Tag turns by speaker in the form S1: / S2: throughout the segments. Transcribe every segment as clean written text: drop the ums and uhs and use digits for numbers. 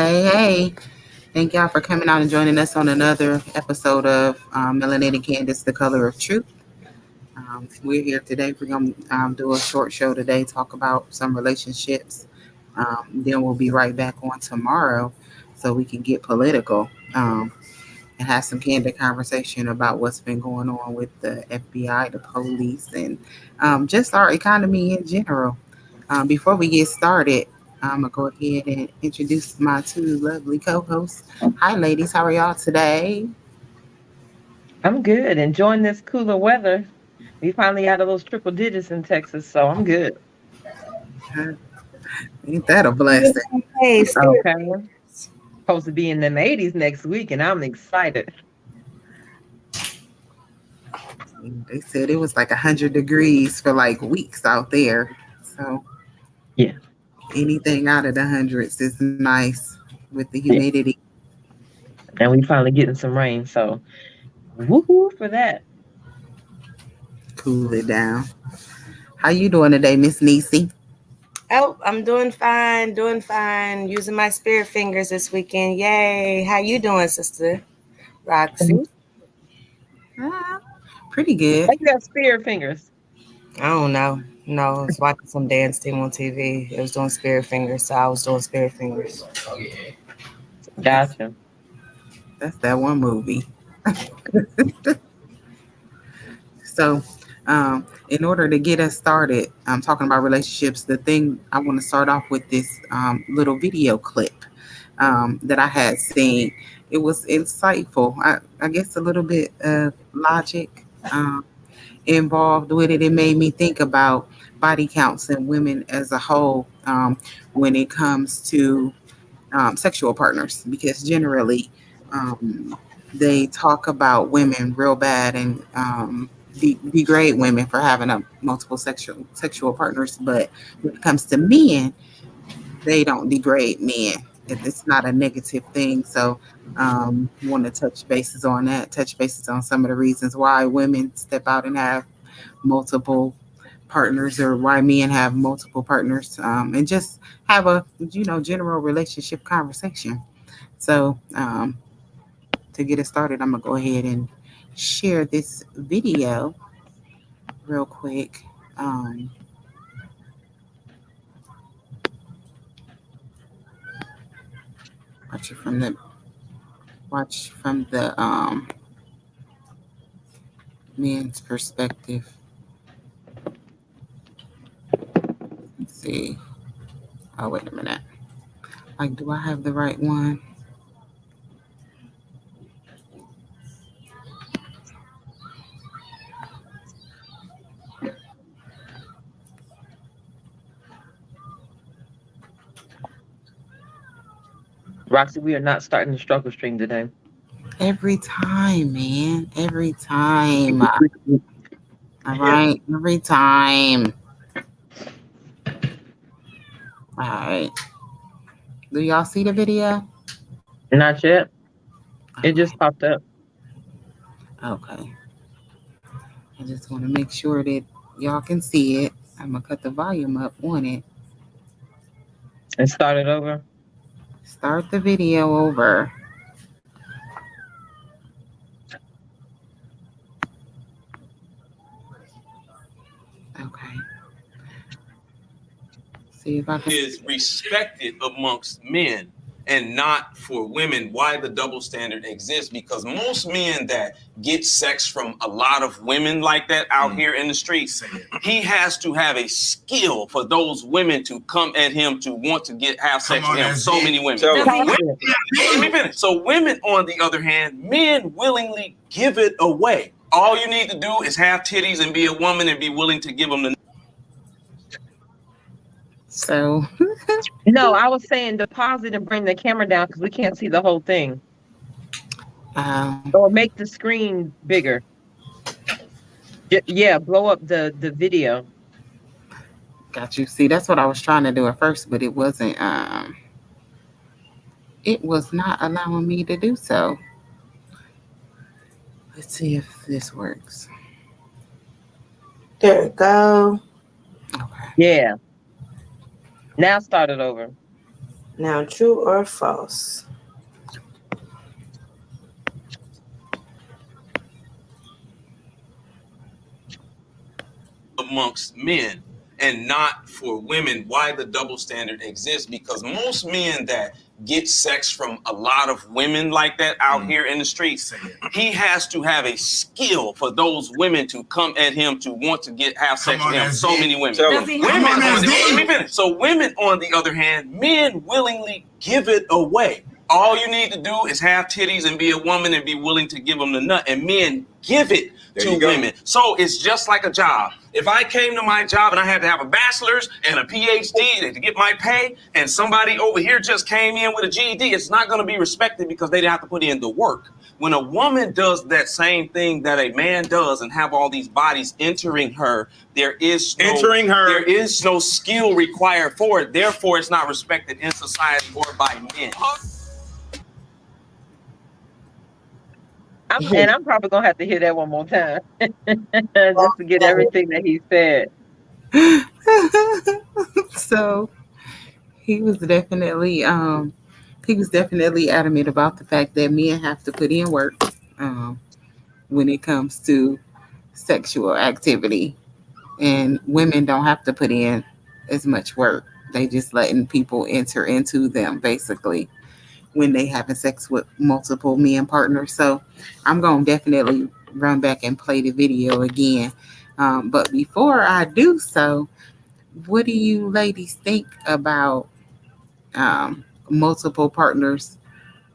S1: Hey. Thank y'all for coming out and joining us on another episode of Melanated Candace, The Color of Truth. We're here today. We're going to do a short show today, talk about some relationships. Then we'll be right back on tomorrow so we can get political and have some candid conversation about what's been going on with the FBI, the police, and just our economy in general. Before we get started, I'm going to go ahead and introduce my two lovely co-hosts. Hi, ladies. How are y'all today?
S2: I'm good. Enjoying this cooler weather. We finally out of those triple digits in Texas, so I'm good.
S1: Ain't that a blessing?
S3: Hey,
S2: Okay. Supposed to be in them 80s next week, and I'm excited.
S1: They said it was like 100 degrees for like weeks out there. So
S2: Yeah.
S1: anything out of the hundreds is nice with the
S2: Yeah.
S1: humidity.
S2: And we finally getting some rain, so woohoo for that.
S1: Cool it down. How you doing today, Miss Niecy?
S3: Oh, I'm doing fine. Using my spirit fingers this weekend. Yay. How you doing, Sister Roxy?
S1: Ah, pretty good.
S2: Like you have spirit fingers.
S3: I don't know. No, I was watching some dance team on TV. It was doing spirit fingers, so I was doing spirit fingers.
S2: Gotcha.
S1: That's that one movie. So, in order to get us started, I'm talking about relationships. The thing I want to start off with this little video clip that I had seen. It was insightful. I guess a little bit of logic involved with it. It made me think about body counts and women as a whole when it comes to sexual partners, because generally they talk about women real bad and degrade women for having a multiple sexual partners. But when it comes to men, they don't degrade men. It's not a negative thing. So want to touch bases on that, touch bases on some of the reasons why women step out and have multiple partners, or why men have multiple partners, and just have a general relationship conversation. So to get it started, I'm gonna go ahead and share this video real quick. Watch it from the men's perspective. Let's see. Oh, wait a minute. Like, do I have the right one?
S2: Roxy, we are not starting the struggle stream today.
S1: Every time, man. Every time. All right. Every time. All right. Do y'all see the video?
S2: Not yet. It just popped up.
S1: Okay. I just want to make sure that y'all can see it. I'm going to cut the volume up on it.
S2: And start it over.
S1: Start the video over. Okay. See if I can.
S4: Is respected amongst men and not for women. Why the double standard exists? Because most men that get sex from a lot of women like that out here in the streets, he has to have a skill for those women to come at him to want to have sex with him. So many women. Let me finish. So women, on the other hand, men willingly give it away. All you need to do is have titties and be a woman and be willing to give them the.
S1: So.
S2: No, I was saying deposit and bring the camera down because we can't see the whole thing. Or make the screen bigger. Yeah, blow up the video.
S1: Got you. See, that's what I was trying to do at first, but it wasn't. It was not allowing me to do so. Let's see if this works.
S3: There we go.
S1: Okay.
S2: Yeah. Now start it over.
S3: Now, true or false?
S4: Amongst men and not for women. Why the double standard exists? Because most men that get sex from a lot of women like that out here in the streets, he has to have a skill for those women to come at him to want to have sex with him. So many women. So women, on the other hand, men willingly give it away. All you need to do is have titties and be a woman and be willing to give them the nut. And men give it to women. So it's just like a job. If I came to my job and I had to have a bachelor's and a PhD to get my pay, and somebody over here just came in with a GED, it's not going to be respected because they didn't have to put in the work. When a woman does that same thing that a man does and have all these bodies entering her, there is no skill required for it. Therefore, it's not respected in society or by men.
S2: I'm probably gonna have to hear that one more time just to get everything that he said.
S1: So he was definitely adamant about the fact that men have to put in work when it comes to sexual activity, and women don't have to put in as much work. They just letting people enter into them basically when they having sex with multiple men partners. So I'm gonna definitely run back and play the video again. But before I do so, what do you ladies think about multiple partners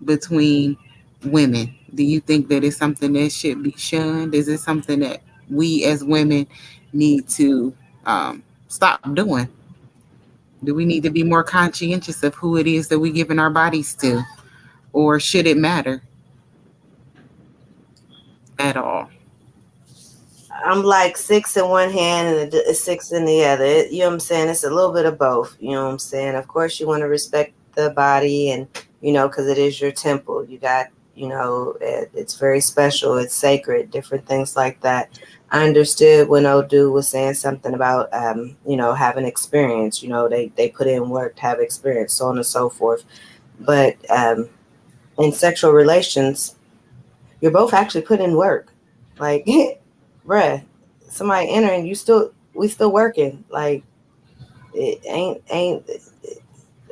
S1: between women? Do you think that it's something that should be shunned? Is it something that we as women need to stop doing? Do we need to be more conscientious of who it is that we giving our bodies to, or should it matter at all?
S3: I'm like 6 in one hand and 6 in the other. You know what I'm saying? It's a little bit of both. You know what I'm saying? Of course, you want to respect the body, and because it is your temple. You got, it's very special. It's sacred. Different things like that. I understood when old dude was saying something about, having experience. They put in work to have experience, so on and so forth. But in sexual relations, you're both actually putting in work. Like, bruh, somebody entering, we still working. Like, it ain't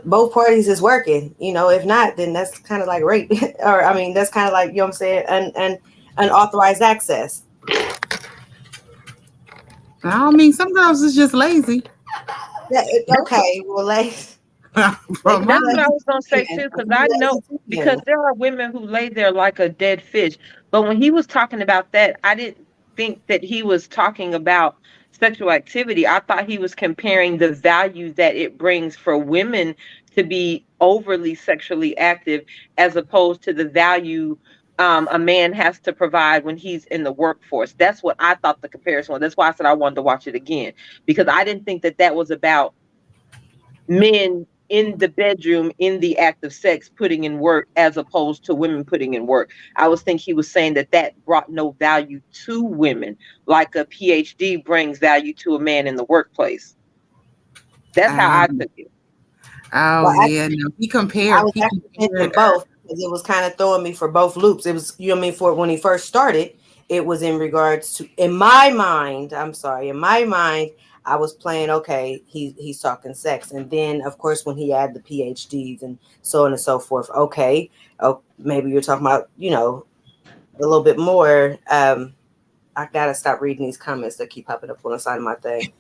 S3: both parties is working. If not, then that's kind of like rape, or I mean, that's kind of like, I'm saying, unauthorized access.
S1: I mean, some girls is just lazy.
S3: Yeah, okay, well, like.
S2: That's what I was gonna say too, because I know, because there are women who lay there like a dead fish. But when he was talking about that, I didn't think that he was talking about sexual activity. I thought he was comparing the value that it brings for women to be overly sexually active, as opposed to the value a man has to provide when he's in the workforce. That's what I thought the comparison was. That's why I said I wanted to watch it again, because I didn't think that that was about men in the bedroom in the act of sex putting in work as opposed to women putting in work. I was thinking he was saying that brought no value to women, like a PhD brings value to a man in the workplace. That's how I took it.
S1: Oh, well, yeah, no, he compared.
S3: I was actually thinking both, because it was kind of throwing me for both loops. It was, for when he first started, it was in regards to, in my mind, I was playing, okay, he's talking sex. And then, of course, when he had the PhDs and so on and so forth, okay, maybe you're talking about, a little bit more. I got to stop reading these comments that keep popping up on the side of my thing.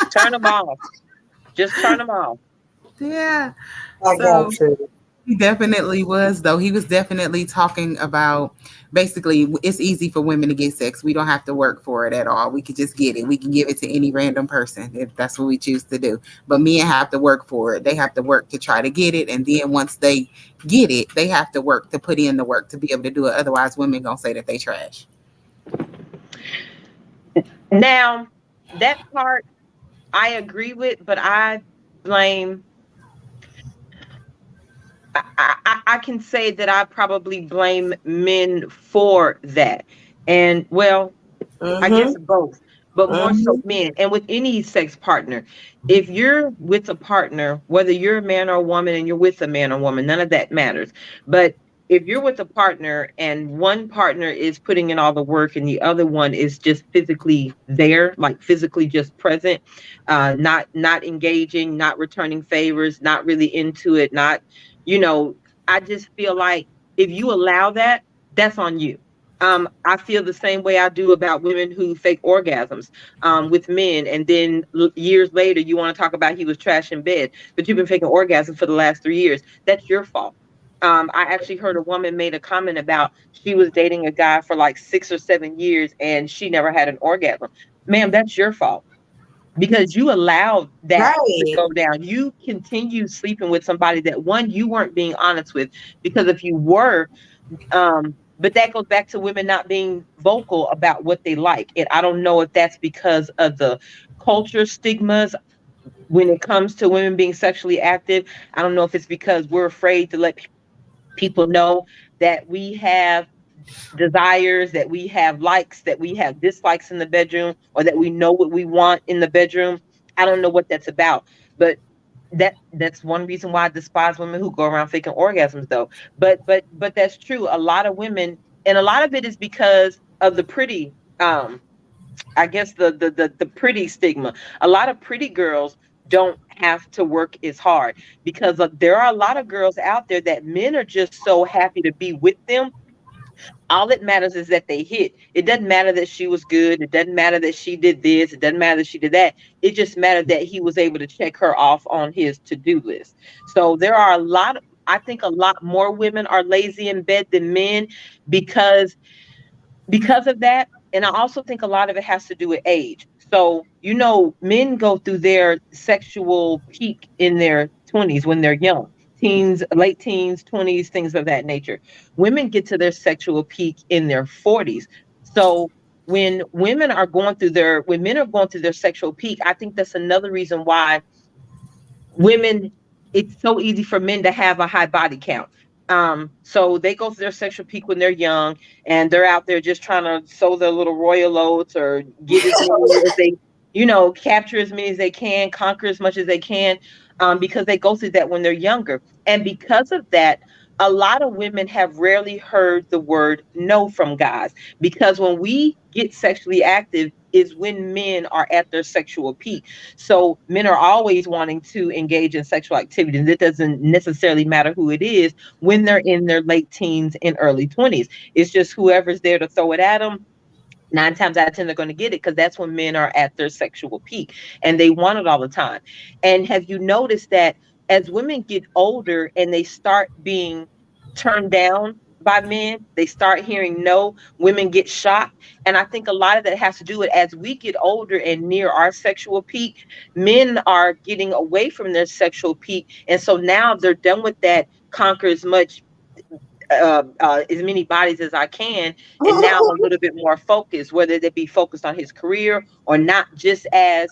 S2: Turn them off. Just turn them off.
S1: Yeah.
S3: I got you.
S1: He definitely was, though. He was definitely talking about, basically, it's easy for women to get sex. We don't have to work for it at all. We could just get it. We can give it to any random person if that's what we choose to do. But men have to work for it. They have to work to try to get it. And then once they get it, they have to work to put in the work to be able to do it. Otherwise, women going to say that they trash.
S2: Now, that part I agree with, but I blame... I can say that I probably blame men for that. And, well, I guess both. but more so
S3: Mhm.
S2: men. And with any sex partner, if you're with a partner, whether you're a man or a woman and you're with a man or woman, none of that matters. But if you're with a partner and one partner is putting in all the work and the other one is just physically there, like physically just present, not engaging, not returning favors, not really into it, not, you know, I just feel like if you allow that, that's on you. I feel the same way I do about women who fake orgasms with men, and then years later you want to talk about he was trash in bed, but you've been faking orgasms for the last 3 years. That's your fault. I actually heard a woman made a comment about she was dating a guy for like 6 or 7 years and she never had an orgasm. Ma'am, that's your fault because you allowed that to
S3: Right.
S2: go down. You continue sleeping with somebody that one you weren't being honest with, because if you were, but that goes back to women not being vocal about what they like. And I don't know if that's because of the culture stigmas when it comes to women being sexually active. I don't know if it's because we're afraid to let people know that we have desires, that we have likes, that we have dislikes in the bedroom, or that we know what we want in the bedroom. I don't know what that's about, but that's one reason why I despise women who go around faking orgasms though. But that's true. A lot of women, and a lot of it is because of the pretty, I guess the pretty stigma. A lot of pretty girls don't have to work as hard because there are a lot of girls out there that men are just so happy to be with them. All that matters is that they hit. It doesn't matter that she was good. It doesn't matter that she did this. It doesn't matter that she did that. It just mattered that he was able to check her off on his to-do list. So there are a lot of, I think a lot more women are lazy in bed than men because because of that. And I also think a lot of it has to do with age. So, men go through their sexual peak in their 20s when they're young, teens, late teens, 20s, things of that nature. Women get to their sexual peak in their 40s. So, when men are going through their sexual peak, I think that's another reason why women, it's so easy for men to have a high body count. So they go through their sexual peak when they're young and they're out there just trying to sow their little royal oats or get as many as they, capture as many as they can, conquer as much as they can, because they go through that when they're younger. And because of that, a lot of women have rarely heard the word no from guys, because when we get sexually active is when men are at their sexual peak. So men are always wanting to engage in sexual activity. And it doesn't necessarily matter who it is when they're in their late teens and early 20s. It's just whoever's there to throw it at them. 9 times out of 10, they're going to get it because that's when men are at their sexual peak and they want it all the time. And have you noticed that as women get older and they start being turned down by men, they start hearing no, women get shocked. And I think a lot of that has to do with as we get older and near our sexual peak, men are getting away from their sexual peak. And so now they're done with that conquer as many bodies as I can. And now I'm a little bit more focused, whether they be focused on his career or not just as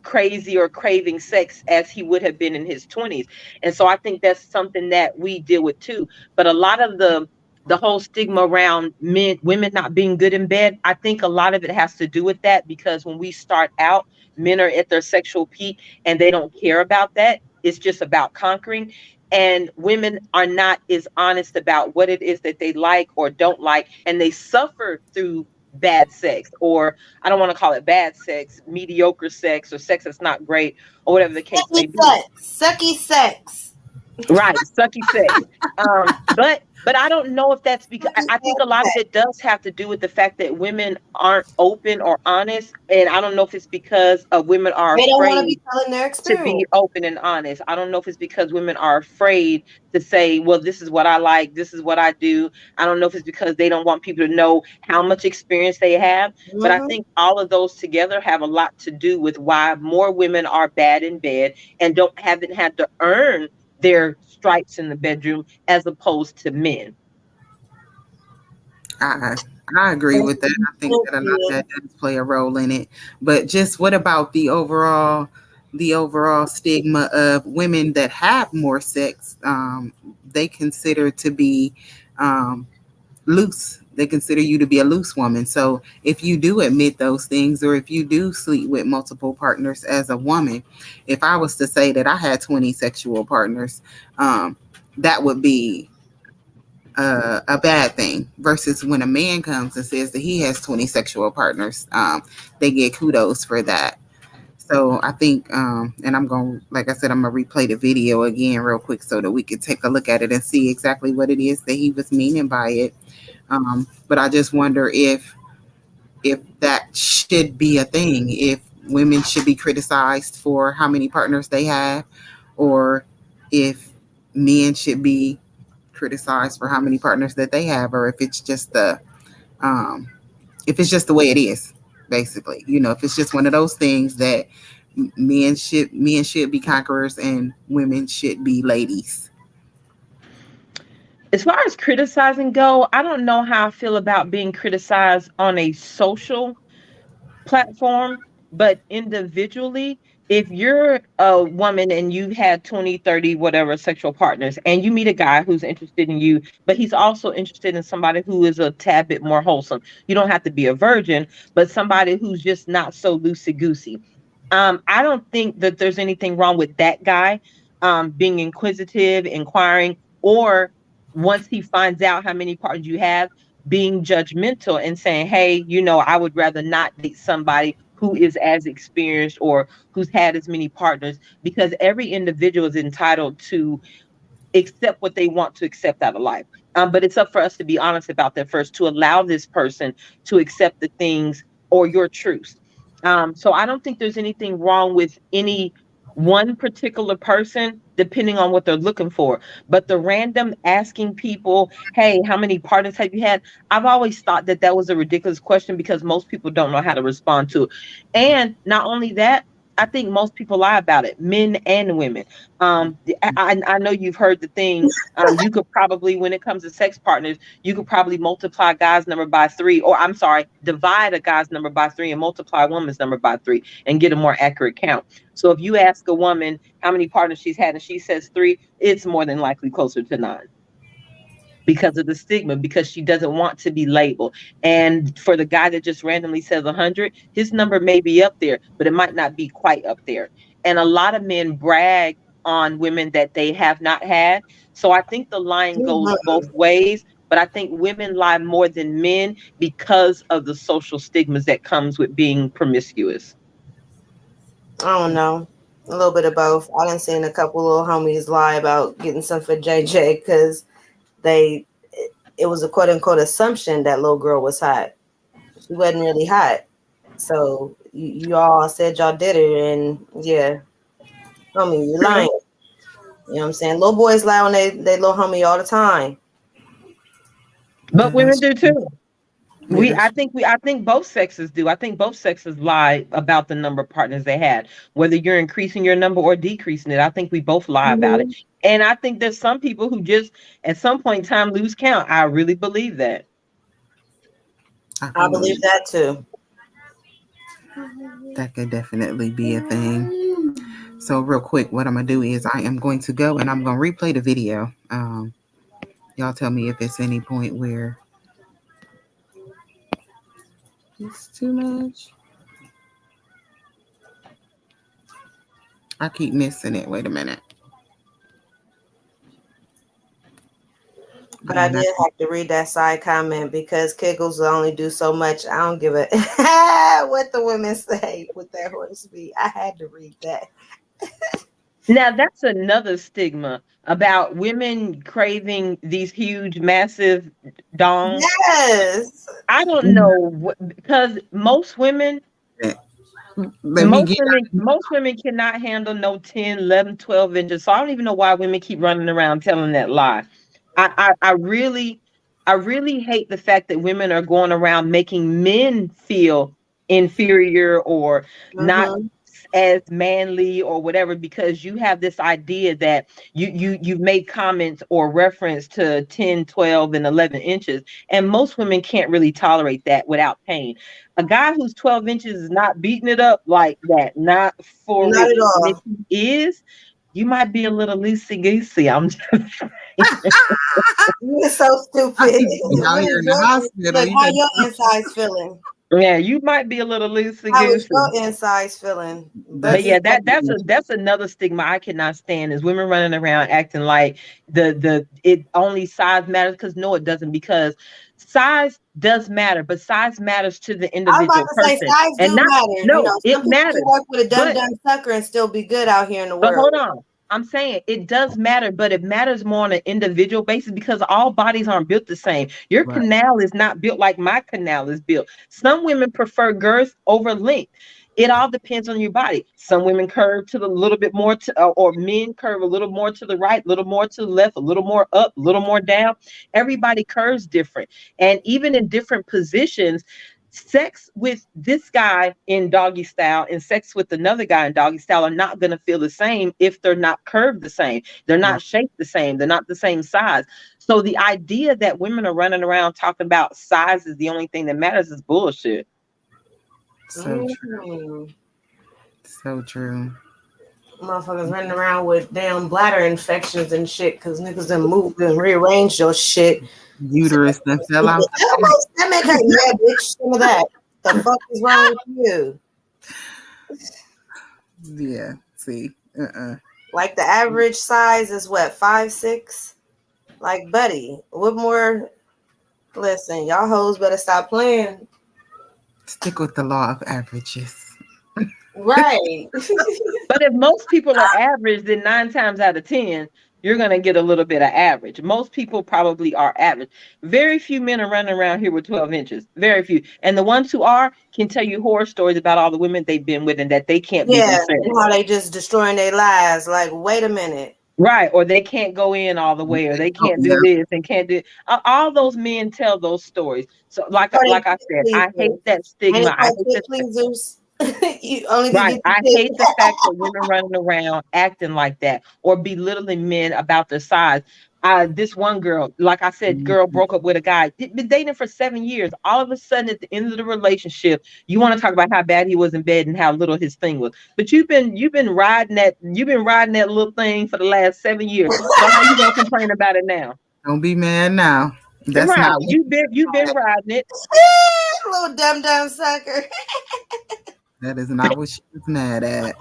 S2: crazy or craving sex as he would have been in his 20s. And so I think that's something that we deal with too. But a lot of the whole stigma around women not being good in bed, I think a lot of it has to do with that because when we start out, men are at their sexual peak and they don't care about that. It's just about conquering. And women are not as honest about what it is that they like or don't like, and they suffer through bad sex, or I don't want to call it bad sex, mediocre sex, or sex that's not great, or whatever the case
S3: Sucky
S2: may be.
S3: sex. Sucky sex.
S2: Right, sucky sex. But I don't know if that's because I think a lot of it does have to do with the fact that women aren't open or honest, and I don't know if it's because women are
S3: They don't want to
S2: afraid
S3: be telling their
S2: to be
S3: experience.
S2: open and honest. I don't know if it's because women are afraid to say, well, this is what I like, this is what I do. I don't know if it's because they don't want people to know how much experience they have. But I
S3: Hmm.
S2: think all of those together have a lot to do with why more women are bad in bed and haven't had to earn their stripes in the bedroom as opposed to men.
S1: I I agree with that. I think
S3: Thank
S1: that a lot of
S3: you.
S1: that does play a role in it. But just what about the overall stigma of women that have more sex? They consider to be um, loose. They consider you to be a loose woman. So if you do admit those things, or if you do sleep with multiple partners as a woman, if I was to say that I had 20 sexual partners, that would be a bad thing. Versus when a man comes and says that he has 20 sexual partners, they get kudos for that. So I think, and I'm going, like I said, I'm gonna replay the video again real quick so that we can take a look at it and see exactly what it is that he was meaning by it. But I just wonder if that should be a thing, if women should be criticized for how many partners they have, or if men should be criticized for how many partners that they have, or um, if it's just the way it is, basically. If it's just one of those things that men should be conquerors and women should be ladies.
S2: As far as criticizing go, I don't know how I feel about being criticized on a social platform, but individually, if you're a woman and you've had 20, 30, whatever sexual partners, and you meet a guy who's interested in you, but he's also interested in somebody who is a tad bit more wholesome. You don't have to be a virgin, but somebody who's just not so loosey goosey. I don't think that there's anything wrong with that guy being inquisitive, inquiring, or once he finds out how many partners you have, being judgmental and saying, hey, I would rather not date somebody who is as experienced or who's had as many partners, because every individual is entitled to accept what they want to accept out of life. But it's up for us to be honest about that first, to allow this person to accept the things or your truths. So I don't think there's anything wrong with any one particular person, depending on what they're looking for. But the random asking people, hey, how many partners have you had? I've always thought that that was a ridiculous question because most people don't know how to respond to it. And not only that, I think most people lie about it, men and women. I know you've heard the thing. You could probably, when it comes to sex partners, you could probably multiply guy's number by three, or I'm sorry, divide a guy's number by three and multiply a woman's number by three and get a more accurate count. So if you ask a woman how many partners she's had and she says three, it's more than likely closer to nine because of the stigma, because she doesn't want to be labeled. And for the guy that just randomly says 100, his number may be up there, but it might not be quite up there. And a lot of men brag on women that they have not had. So I think the line goes both ways, but I think women lie more than men because of the social stigmas that comes with being promiscuous.
S3: I don't know. A little bit of both. I done seen a couple little homies lie about getting some for JJ because they it was a quote unquote assumption that little girl was hot. She wasn't really hot. So you all said y'all did it, and yeah, homie, you're lying. You know what I'm saying? Little boys lie on they little homie all the time.
S2: But women do too.
S1: Yeah,
S2: I think both sexes do. I think both sexes lie about the number of partners they had, whether you're increasing your number or decreasing it. I think we both lie about it. And I think there's some people who just at some point in time lose count. I really believe that.
S3: I believe that too.
S1: That could definitely be a thing. So real quick, what I'm gonna do is I am going to go and I'm gonna replay the video. Y'all tell me if it's any point where it's too much. I keep missing it. Wait a minute.
S3: But I did have to read that side comment because Kegels will only do so much. I don't give a what the women say with their horse feet. I had to read that.
S2: Now that's another stigma about women craving these huge, massive dongs.
S3: Yes.
S2: I don't know because most women cannot handle no 10, 11, 12 inches. So I don't even know why women keep running around telling that lie. I really hate the fact that women are going around making men feel inferior or not as manly or whatever, because you have this idea that you've made comments or reference to 10, 12, and 11 inches, and most women can't really tolerate that without pain. A guy who's 12 inches is not beating it up like that, not for
S3: Not
S2: real.
S3: at all.
S2: And if he is, you might be a little loosey goosey. I'm just
S3: You're so stupid.
S1: I need to be out here in the hospital.
S3: Look,
S1: You
S3: how
S1: got
S3: your insides feeling?
S2: Yeah, you might be a little loosey
S3: How is
S2: goosey.
S3: your insides feeling?
S2: But
S1: that's
S2: yeah, that's another stigma I cannot stand is women running around acting like the it only size matters, because no, it doesn't, because size does matter, but size matters to the
S3: I was about
S2: individual
S3: to say
S2: person
S3: size
S2: and
S3: do
S2: not,
S3: matter. You
S2: no,
S3: know,
S2: it
S3: some people can
S2: matters.
S3: work with a dumb
S2: But
S3: dumb sucker and still be good out here in the
S2: but
S3: world.
S2: hold on. I'm saying it does matter, but it matters more on an individual basis because all bodies aren't built the same. Your
S1: right.
S2: canal is not built like my canal is built. Some women prefer girth over length. It all depends on your body. Some women curve to the little bit more to, or men curve a little more to the right, a little more to the left, a little more up, a little more down. Everybody curves different. And even in different positions, sex with this guy in doggy style and sex with another guy in doggy style are not going to feel the same if they're not curved the same. They're
S1: Right.
S2: not shaped the same. They're not the same size. So the idea that women are running around talking about size is the only thing that matters is bullshit.
S1: So true. So true.
S3: Motherfuckers running around with damn bladder infections and shit because niggas done moved and rearranged your shit.
S1: Uterus that fell out.
S3: That make her yeah, bitch. Some of that. The fuck is wrong with you?
S1: Yeah. See.
S3: Like the average size is what, 5'6"? Like, buddy, what more? Listen, y'all hoes better stop playing.
S1: Stick with the law of averages.
S3: Right.
S2: But if most people are average, then 9 times out of 10, you're going to get a little bit of average. Most people probably are average. Very few men are running around here with 12 inches. Very few. And the ones who are can tell you horror stories about all the women they've been with and that they can't be
S3: Yeah,
S2: themselves.
S3: and how they just destroying their lives. Like, wait a minute.
S2: Right. Or they can't go in all the way, or they
S1: Oh,
S2: can't
S1: yeah.
S2: do this and can't do all those men tell those stories. So like
S3: Or they
S2: I said, I hate
S3: pleasers.
S2: that
S3: And it's
S2: stigma. I
S3: like
S2: hate
S3: pit
S2: that.
S3: pleasers. You only can
S2: Right.
S3: get the
S2: I
S3: tip.
S2: hate the fact that women running around acting like that or belittling men about their size. This one girl, like I said, girl broke up with a guy, been dating for 7 years. All of a sudden, at the end of the relationship, you want to talk about how bad he was in bed and how little his thing was. But you've been riding that little thing for the last 7 years. So how you gonna complain about it now?
S1: Don't be mad now. That's
S2: Right.
S1: not what
S2: You've been riding it.
S3: Little dumb dumb sucker.
S1: that is not what she was mad at.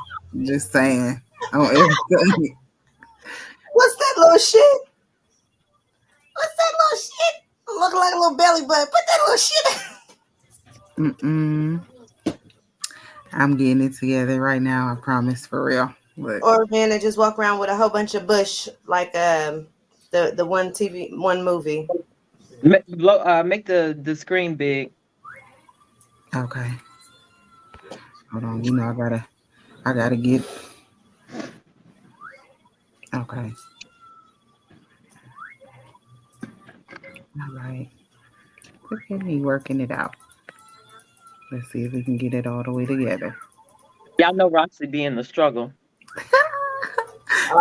S1: Just saying. On everything.
S3: What's that little shit? What's that little shit? Look like a little belly button. Put that little shit.
S1: Mm-mm. I'm getting it together right now. I promise, for real. But
S3: Or man that just walk around with a whole bunch of bush, like the one movie.
S2: Make the screen big.
S1: okay, hold on. You know, I gotta get. Okay, all right. Look at me working it out. Let's see if we can get it all the way together.
S2: Y'all know Roxy be in the struggle.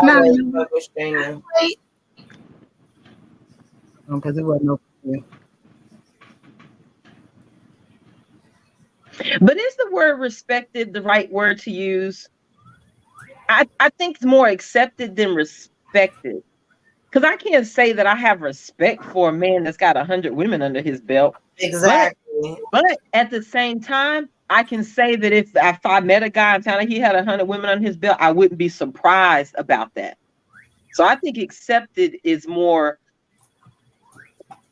S1: No,
S3: Always
S1: you
S3: fuck with Straining.
S1: because it wasn't no.
S2: But is the word respected the right word to use? I think it's more accepted than respected. Because I can't say that I have respect for a man that's got 100 women under his belt.
S3: Exactly.
S2: But at the same time, I can say that if I met a guy and found out he had 100 women on his belt, I wouldn't be surprised about that. So I think accepted is more,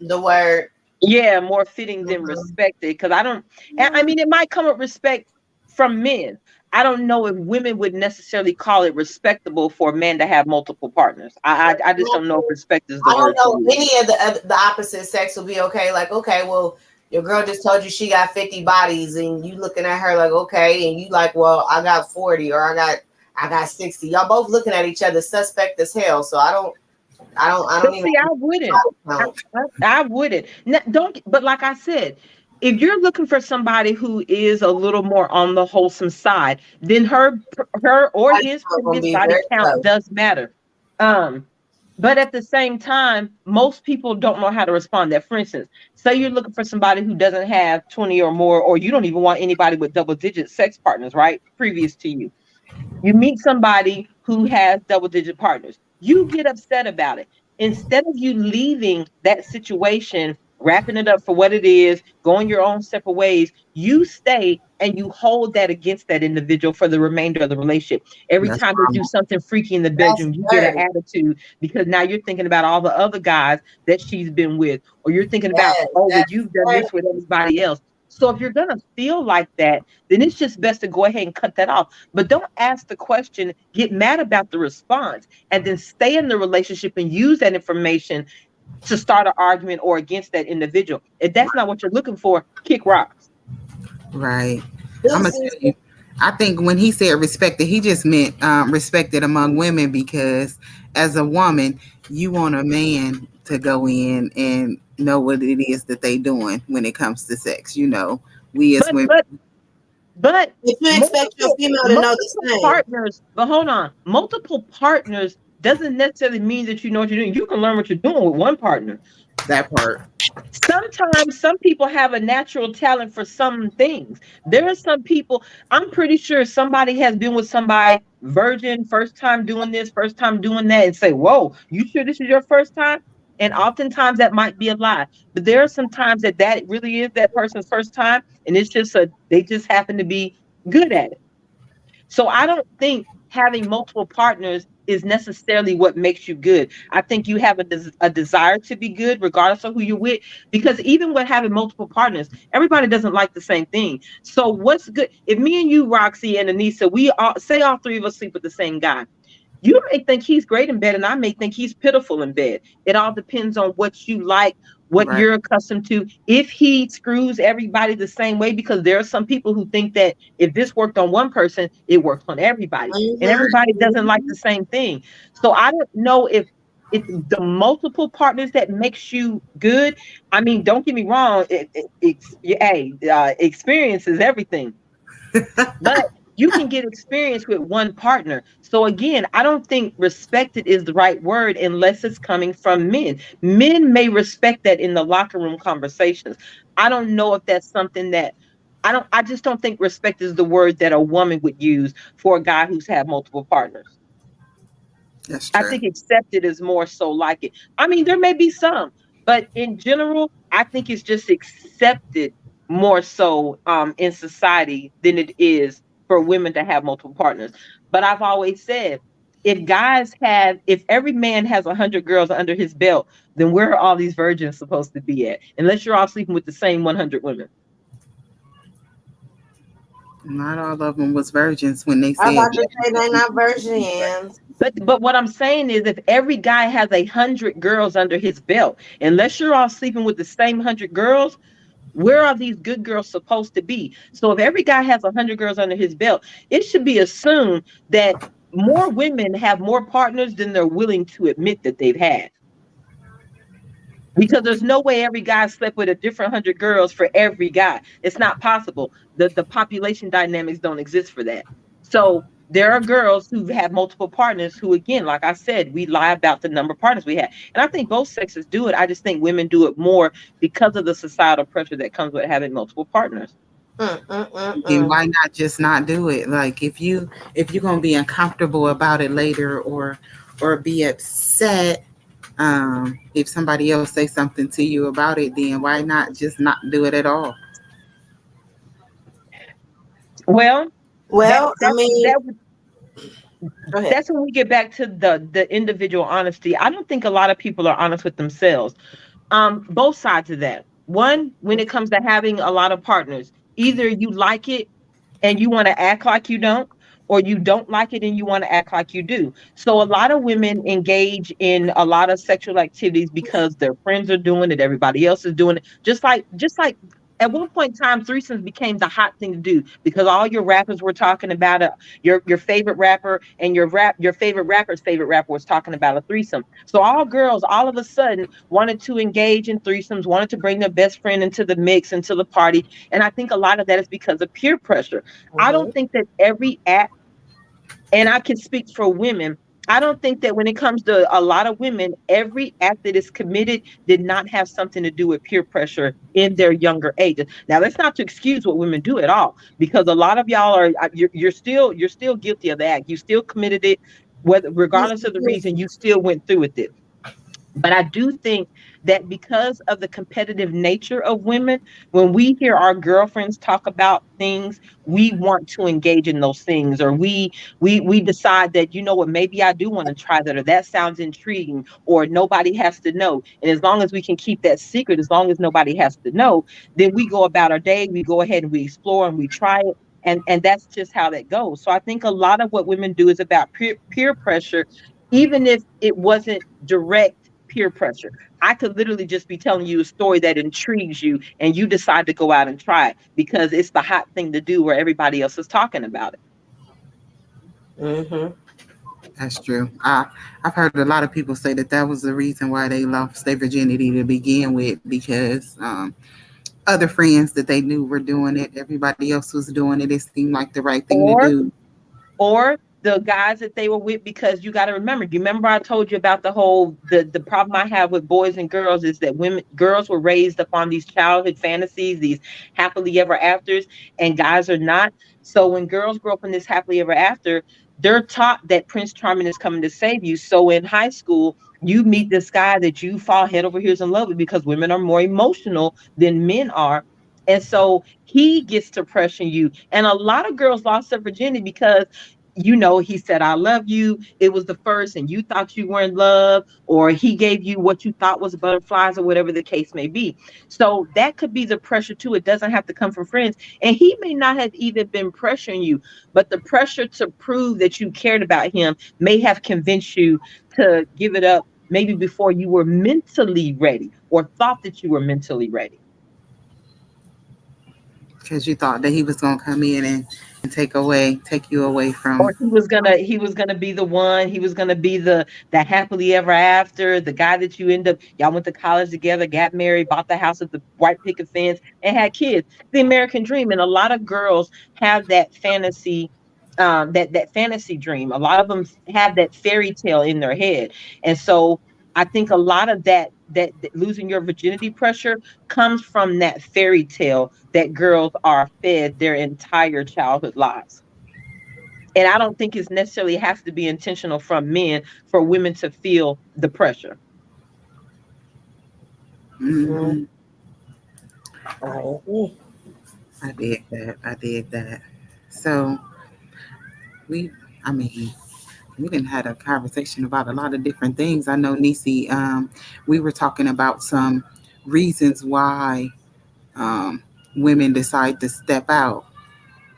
S3: The word.
S2: yeah, more fitting than respected. Because I mean, it might come with respect from men. I don't know if women would necessarily call it respectable for a man to have multiple partners. I just don't know if respect is the
S3: I don't
S2: word to
S3: know
S2: use.
S3: any of the opposite sex will be okay. Like, okay, well, your girl just told you she got 50 bodies, and you looking at her like, okay, and you like, well, I got 40 or I got 60. Y'all both looking at each other suspect as hell. So I don't
S2: But
S3: even
S2: see, I wouldn't. I wouldn't. Don't. But like I said, if you're looking for somebody who is a little more on the wholesome side, then her or his
S3: gonna
S2: previous
S3: be
S2: body
S3: very
S2: count
S3: close.
S2: does matter. Um, but at the same time, most people don't know how to respond. That, for instance, say you're looking for somebody who doesn't have 20 or more, or you don't even want anybody with double-digit sex partners, right? Previous to you. You meet somebody who has double-digit partners. You get upset about it. instead of you leaving that situation, wrapping it up for what it is, going your own separate ways, you stay and you hold that against that individual for the remainder of the relationship. Every
S1: That's
S2: time they do something freaky in the
S3: That's
S2: bedroom, you get an
S3: dirty.
S2: attitude because now you're thinking about all the other guys that she's been with, or you're thinking about,
S3: Yes,
S2: oh, well,
S3: that's
S2: you've done this with
S3: dirty.
S2: everybody else. So if you're gonna feel like that, then it's just best to go ahead and cut that off. But don't ask the question, get mad about the response, and then stay in the relationship and use that information to start an argument or against that individual. If that's not what you're looking for, kick rocks.
S1: right. I'm gonna
S3: Deuces.
S1: tell you. I think when he said respected, he just meant respected among women because as a woman, you want a man to go in and know what it is that they doing when it comes to sex. You know, we as
S2: But
S1: women,
S2: but but
S3: If you expect your female to know the
S2: multiple
S3: same,
S2: partners, but hold on, multiple partners doesn't necessarily mean that you know what you're doing. You can learn what you're doing with one partner.
S1: that part.
S2: Sometimes some people have a natural talent for some things. There are some people, I'm pretty sure somebody has been with somebody virgin, first time doing this, first time doing that, and say, whoa, you sure this is your first time? And oftentimes that might be a lie. But there are some times that that really is that person's first time, and it's just they just happen to be good at it. So I don't think having multiple partners is necessarily what makes you good. I think you have a desire to be good, regardless of who you're with. Because even with having multiple partners, everybody doesn't like the same thing. So what's good? If me and you, Roxy and Anissa, we all say all three of us sleep with the same guy. You may think he's great in bed, and I may think he's pitiful in bed. It all depends on what you like, what
S1: Right.
S2: you're accustomed to. If he screws everybody the same way, because there are some people who think that if this worked on one person, it works on everybody, and everybody doesn't like the same thing. So I don't know if it's the multiple partners that makes you good. I mean, don't get me wrong. Experience is everything, but you can get experience with one partner. So again, I don't think respected is the right word unless it's coming from men. Men may respect that in the locker room conversations. I don't know if that's something that I just don't think respect is the word that a woman would use for a guy who's had multiple partners.
S1: That's
S2: I
S1: true.
S2: think accepted is more so like it. I mean, there may be some, but in general, I think it's just accepted more so in society than it is for women to have multiple partners. But I've always said, if every man has 100 girls under his belt, then where are all these virgins supposed to be at? Unless you're all sleeping with the same 100 women.
S1: Not all of them was virgins when they
S3: I'm
S1: said
S3: about to say they're not virgins.
S2: But what I'm saying is, if every guy has 100 girls under his belt, unless you're all sleeping with the same 100 girls, where are these good girls supposed to be? So if every guy has 100 girls under his belt, it should be assumed that more women have more partners than they're willing to admit that they've had. Because there's no way every guy slept with a different 100 girls for every guy. It's not possible. The population dynamics don't exist for that. So there are girls who have multiple partners who, again, like I said, we lie about the number of partners we have. And I think both sexes do it. I just think women do it more because of the societal pressure that comes with having multiple partners.
S1: then
S3: Mm-mm-mm-mm.
S1: why not just not do it? Like if you're gonna be uncomfortable about it later or be upset if somebody else say something to you about it, then why not just not do it at all?
S2: Well, that
S3: Well, I
S2: that
S3: mean,
S2: that
S3: go ahead.
S2: that's when we get back to the individual honesty. I don't think a lot of people are honest with themselves. Both sides of that. One, when it comes to having a lot of partners, either you like it and you want to act like you don't, or you don't like it and you want to act like you do. So a lot of women engage in a lot of sexual activities because their friends are doing it, everybody else is doing it. Just like at one point in time, threesomes became the hot thing to do because all your rappers were talking about it. Your favorite rapper and your favorite rapper's favorite rapper was talking about a threesome. So all girls all of a sudden wanted to engage in threesomes, wanted to bring their best friend into the mix, into the party. And I think a lot of that is because of peer pressure. I
S3: Mm-hmm.
S2: don't think that every act, and I can speak for women, I don't think that when it comes to a lot of women, every act that is committed did not have something to do with peer pressure in their younger ages. Now, that's not to excuse what women do at all, because a lot of y'all are you're still guilty of the act. You still committed it, whether regardless of the reason, you still went through with it. But I do think that because of the competitive nature of women, when we hear our girlfriends talk about things, we want to engage in those things, or we decide that, you know what, maybe I do want to try that, or that sounds intriguing, or nobody has to know. And as long as we can keep that secret, as long as nobody has to know, then we go about our day, we go ahead and we explore and we try it. And that's just how that goes. So I think a lot of what women do is about peer pressure, even if it wasn't direct peer pressure. I could literally just be telling you a story that intrigues you and you decide to go out and try it because it's the hot thing to do where everybody else is talking about it.
S3: Mm-hmm.
S1: That's true. I've heard a lot of people say that that was the reason why they lost their virginity to begin with, because other friends that they knew were doing it. Everybody else was doing it. It seemed like the right thing to
S2: Or
S1: do.
S2: or the guys that they were with, because you got to remember, you remember I told you about the whole the problem I have with boys and girls is that women girls were raised upon these childhood fantasies, these happily ever afters, and guys are not. So when girls grow up in this happily ever after, they're taught that Prince Charming is coming to save you. So in high school, you meet this guy that you fall head over heels in love with, because women are more emotional than men are. And so he gets to pressure you. And a lot of girls lost their virginity because, he said, I love you. It was the first, and you thought you were in love, or he gave you what you thought was butterflies, or whatever the case may be. So that could be the pressure too. It doesn't have to come from friends. And he may not have even been pressuring you, but the pressure to prove that you cared about him may have convinced you to give it up maybe before you were mentally ready or thought that you were mentally ready.
S1: Because you thought that he was going to come in and take you away
S2: Or
S1: from.
S2: he was gonna be the one, he was gonna be the happily ever after, the guy that you end up, y'all went to college together, got married, bought the house with the white picket fence, and had kids. The American dream. And a lot of girls have that fantasy, that fantasy dream. A lot of them have that fairy tale in their head. And so I think a lot of that losing your virginity pressure comes from that fairy tale that girls are fed their entire childhood lives. And I don't think it's necessarily has to be intentional from men for women to feel the pressure.
S3: Mm-hmm.
S1: Hmm.
S3: I agree.
S1: I did that. I did that. So we, I mean, we didn't had a conversation about a lot of different things. I know, Nisi, we were talking about some reasons why women decide to step out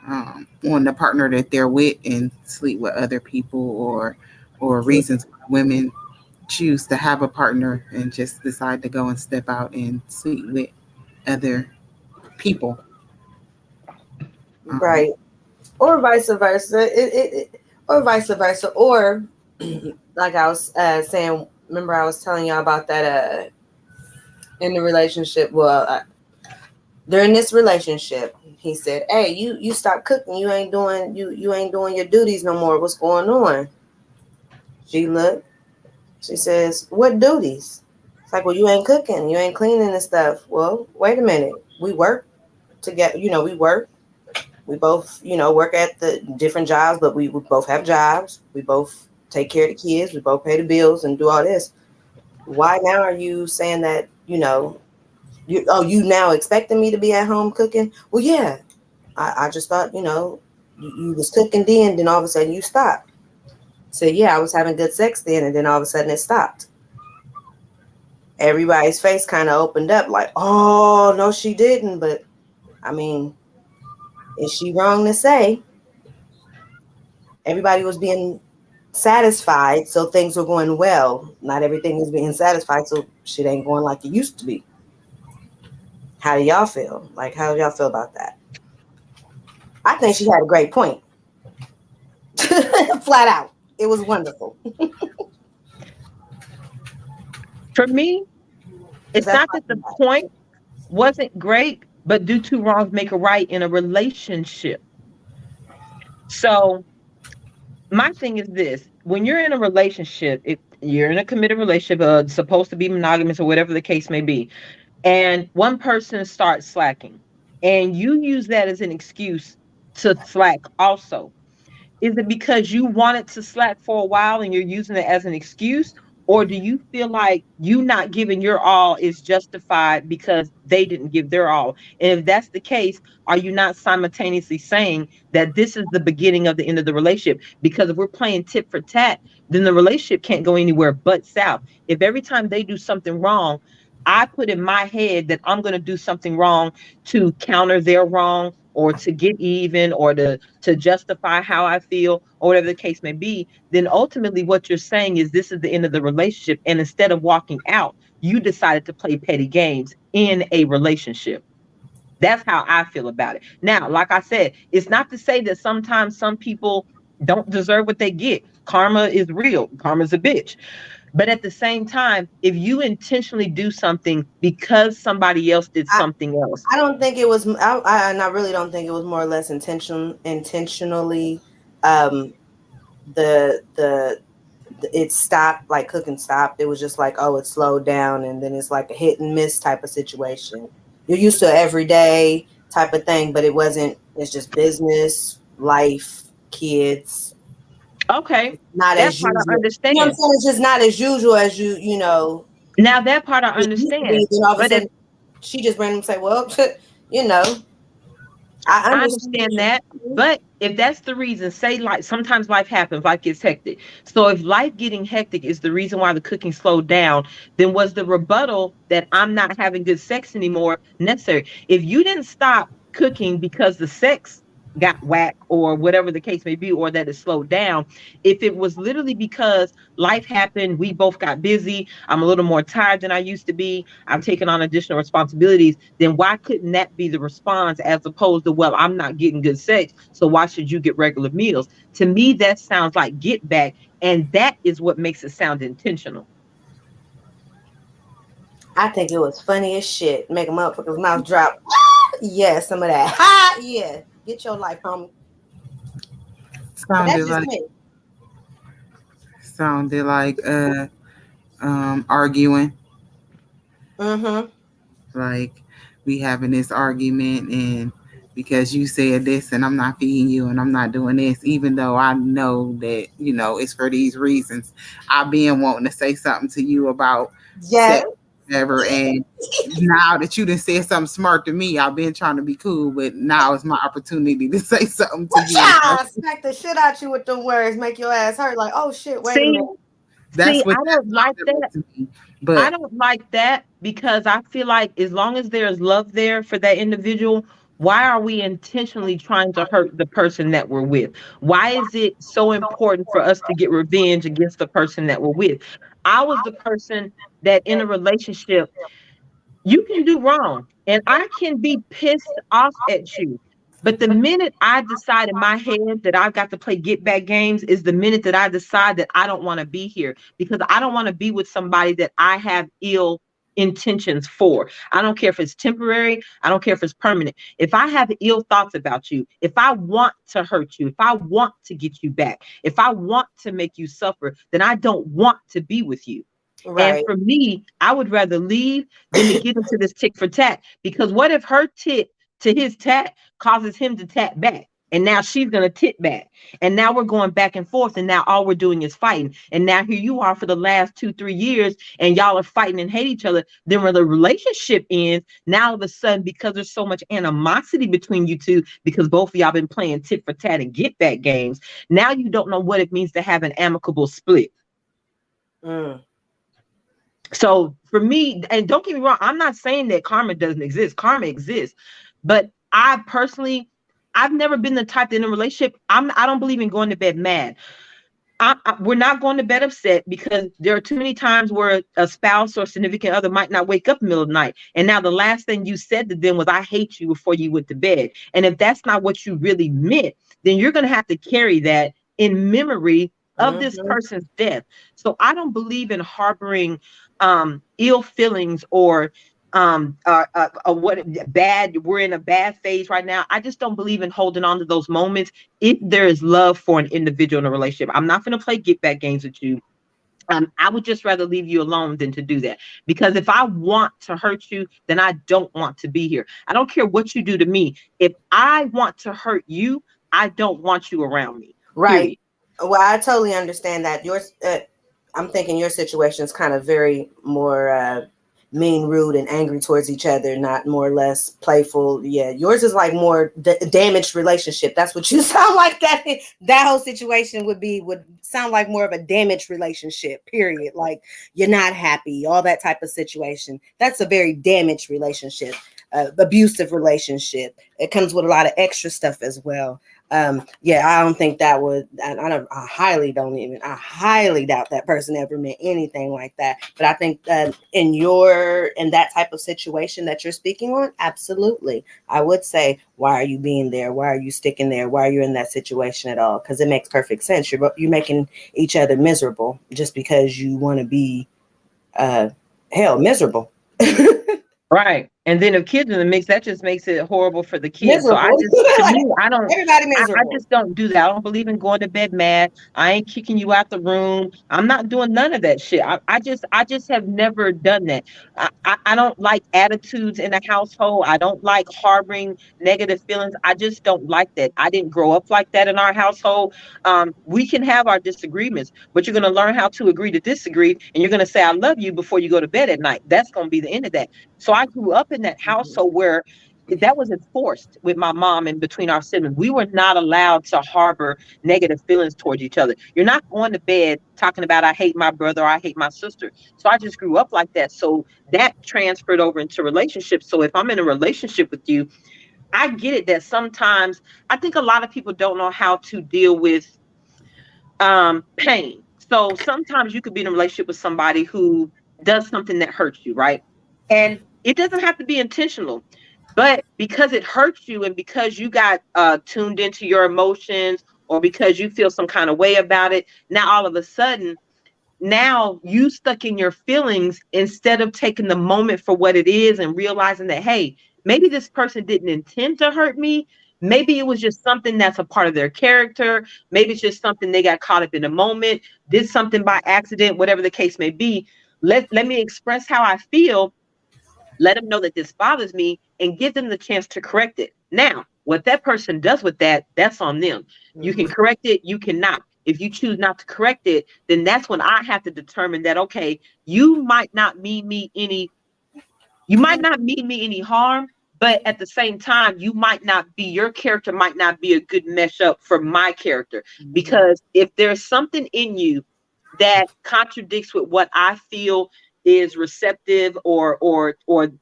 S1: on the partner that they're with and sleep with other people, or reasons why women choose to have a partner and just decide to go and step out and sleep with other people. Um,
S3: Right. Or vice versa. Or vice versa. Or like I was saying, remember I was telling y'all about that in the relationship. Well, during this relationship, he said, "Hey, you stop cooking. You ain't doing your duties no more. What's going on?" She looked. She says, "What duties?" It's like, "Well, you ain't cooking. You ain't cleaning and stuff." Well, wait a minute. We work together. We work. We both, work at the different jobs, but we both have jobs. We both take care of the kids. We both pay the bills and do all this. Why now are you saying that, you now expecting me to be at home cooking? Well, yeah, I just thought, you was cooking then all of a sudden you stopped. So yeah, I was having good sex then, and then all of a sudden it stopped. Everybody's face kind of opened up like, oh, no, she didn't. But I mean, is she wrong to say everybody was being satisfied, so things were going well? Not everything is being satisfied, so shit ain't going like it used to be. How do y'all feel? Like, how do y'all feel about that? I think she had a great point. Flat out. It was wonderful.
S2: For me,
S3: Because
S2: it's
S3: that's
S2: not that the
S3: my
S2: point wasn't great, but do two wrongs make a right in a relationship. So my thing is this: when you're in a relationship, if you're in a committed relationship, supposed to be monogamous or whatever the case may be, and one person starts slacking, and you use that as an excuse to slack also. Is it because you wanted to slack for a while and you're using it as an excuse? Or do you feel like you not giving your all is justified because they didn't give their all? And if that's the case, are you not simultaneously saying that this is the beginning of the end of the relationship? Because if we're playing tit for tat, then the relationship can't go anywhere but south. If every time they do something wrong, I put in my head that I'm going to do something wrong to counter their wrong or to get even or to justify how I feel or whatever the case may be, then ultimately what you're saying is this is the end of the relationship. And instead of walking out, you decided to play petty games in a relationship. That's how I feel about it. Now, like I said, it's not to say that sometimes some people don't deserve what they get. Karma is real. Karma's a bitch. But at the same time, if you intentionally do something because somebody else did something else.
S3: I don't think it was. I really don't think it was more or less intentionally. Um, the it stopped, like cooking stopped. It was just like, oh, it slowed down, and then it's like a hit and miss type of situation. You're used to every day type of thing, but it wasn't. It's just business, life, kids.
S2: Okay,
S3: Not
S2: that
S3: as
S2: part I
S3: usual. You know what I'm
S2: understand.
S3: saying? It's just not as usual as you know.
S2: Now that part I
S3: It used to
S2: understand.
S3: be. Then all of a
S2: But if
S3: sudden, she just randomly say, "Well, you know, I
S2: I
S3: understand."
S2: understand that, but if that's the reason, say like sometimes life happens, life gets hectic. So if life getting hectic is the reason why the cooking slowed down, then was the rebuttal that I'm not having good sex anymore necessary? If you didn't stop cooking because the sex got whack or whatever the case may be, or that it slowed down, if it was literally because life happened, we both got busy, I'm a little more tired than I used to be, I'm taking on additional responsibilities, then why couldn't that be the response as opposed to, well, I'm not getting good sex, so why should you get regular meals? To me, that sounds like get back, and that is what makes it sound intentional.
S3: I think it was funny as shit. Make a motherfucker's mouth drop. Ah, yeah, some of that. Ha! Yeah. Get your life, homie. But that's
S1: Sounded
S3: just
S1: like
S3: me.
S1: sounded like arguing.
S3: Mm-hmm.
S1: Like we having this argument, and because you said this and I'm not feeding you and I'm not doing this, even though I know that, it's for these reasons. I've been wanting to say something to you about
S3: Yes.
S1: sex, whatever, and now that you done said something smart to me, I've been trying to be cool, but now it's my opportunity to say something to
S3: Watch
S1: you.
S3: out! Smack the shit out you with them words. Make your ass hurt. Like, oh shit, wait a
S2: See,
S3: minute.
S2: see,
S1: That's what
S2: I
S1: that
S2: don't like
S1: sounded
S2: that.
S1: like to me.
S2: I
S1: But
S2: don't like that because I feel like as long as there's love there for that individual, why are we intentionally trying to hurt the person that we're with? Why is it so important for us to get revenge against the person that we're with? I was the person that in a relationship you can do wrong and I can be pissed off at you. But the minute I decide in my head that I've got to play get back games is the minute that I decide that I don't want to be here because I don't want to be with somebody that I have ill intentions for. I don't care if it's temporary, I don't care if it's permanent. If I have ill thoughts about you, if I want to hurt you, if I want to get you back, if I want to make you suffer, then I don't want to be with you. And
S3: Right.
S2: for me, I would rather leave than to get into this tick for tat. Because what if her tit to his tat causes him to tat back? And now she's going to tit back. And now we're going back and forth. And now all we're doing is fighting. And now here you are for the last 2-3 years and y'all are fighting and hate each other. Then when the relationship ends, now all of a sudden, because there's so much animosity between you two, because both of y'all been playing tit for tat and get back games, now you don't know what it means to have an amicable split.
S3: Mm.
S2: So for me, and don't get me wrong, I'm not saying that karma doesn't exist. Karma exists. But I personally, I've never been the type that in a relationship, I don't believe in going to bed mad. We're not going to bed upset because there are too many times where a spouse or significant other might not wake up in the middle of the night. And now the last thing you said to them was, I hate you before you went to bed. And if that's not what you really meant, then you're going to have to carry that in memory of this
S3: Mm-hmm.
S2: person's death. So I don't believe in harboring ill feelings or what bad, we're in a bad phase right now. I just don't believe in holding on to those moments if there is love for an individual in a relationship. I'm not going to play get back games with you. I would just rather leave you alone than to do that. Because if I want to hurt you, then I don't want to be here. I don't care what you do to me. If I want to hurt you, I don't want you around me.
S3: Right.
S2: Period.
S3: Well, I totally understand that. Yours, I'm thinking your situation is kind of very more mean, rude, and angry towards each other, not more or less playful. Yeah, yours is like more damaged relationship. That's what you sound like. That whole situation would sound like more of a damaged relationship. Period. Like you're not happy, all that type of situation. That's a very damaged relationship, abusive relationship. It comes with a lot of extra stuff as well. Yeah, I don't think that would. I highly don't even. I highly doubt that person ever meant anything like that. But I think that in that type of situation that you're speaking on, absolutely, I would say, why are you being there? Why are you sticking there? Why are you in that situation at all? Because it makes perfect sense. You're making each other miserable just because you want to be, uh, hell, miserable.
S2: Right. And then if kids in the mix, that just makes it horrible for the kids. So I
S3: Miserable.
S2: just, to me,
S3: Everybody
S2: I
S3: miserable.
S2: just don't do that. I don't believe in going to bed mad. I ain't kicking you out the room. I'm not doing none of that shit. I just have never done that. I don't like attitudes in a household. I don't like harboring negative feelings. I just don't like that. I didn't grow up like that in our household. We can have our disagreements, but you're going to learn how to agree to disagree. And you're going to say, I love you before you go to bed at night. That's going to be the end of that. So I grew up in that household where that was enforced with my mom and between our siblings. We were not allowed to harbor negative feelings towards each other. You're not going to bed talking about, I hate my brother, or I hate my sister. So I just grew up like that. So that transferred over into relationships. So if I'm in a relationship with you, I get it that sometimes I think a lot of people don't know how to deal with pain. So sometimes you could be in a relationship with somebody who does something that hurts you, right? And it doesn't have to be intentional, but because it hurts you and because you got tuned into your emotions or because you feel some kind of way about it, now all of a sudden now you stuck in your feelings instead of taking the moment for what it is and realizing that, hey, maybe this person didn't intend to hurt me. Maybe it was just something that's a part of their character. Maybe it's just something they got caught up in a moment, did something by accident, whatever the case may be. Let me express how I feel, let them know that this bothers me, and give them the chance to correct it. Now, what that person does with that, that's on them. You can
S3: Mhm.
S2: correct it, you cannot. If you choose not to correct it, then that's when I have to determine that, okay, you might not mean me any, you might not mean me any harm, but at the same time, you might not be, your character might not be a good mesh up for my character.
S3: Mhm.
S2: Because if there's something in you that contradicts with what I feel is receptive or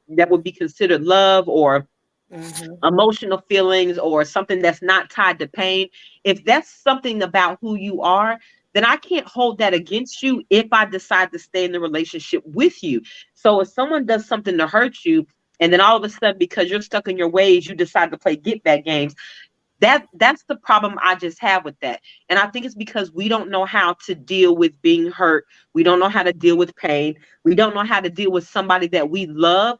S2: that would be considered love or
S3: Mhm.
S2: emotional feelings or something that's not tied to pain, if that's something about who you are, then I can't hold that against you if I decide to stay in the relationship with you. So if someone does something to hurt you, and then all of a sudden, because you're stuck in your ways, you decide to play get back games, that's the problem I just have with that. And I think it's because we don't know how to deal with being hurt. We don't know how to deal with pain. We don't know how to deal with somebody that we love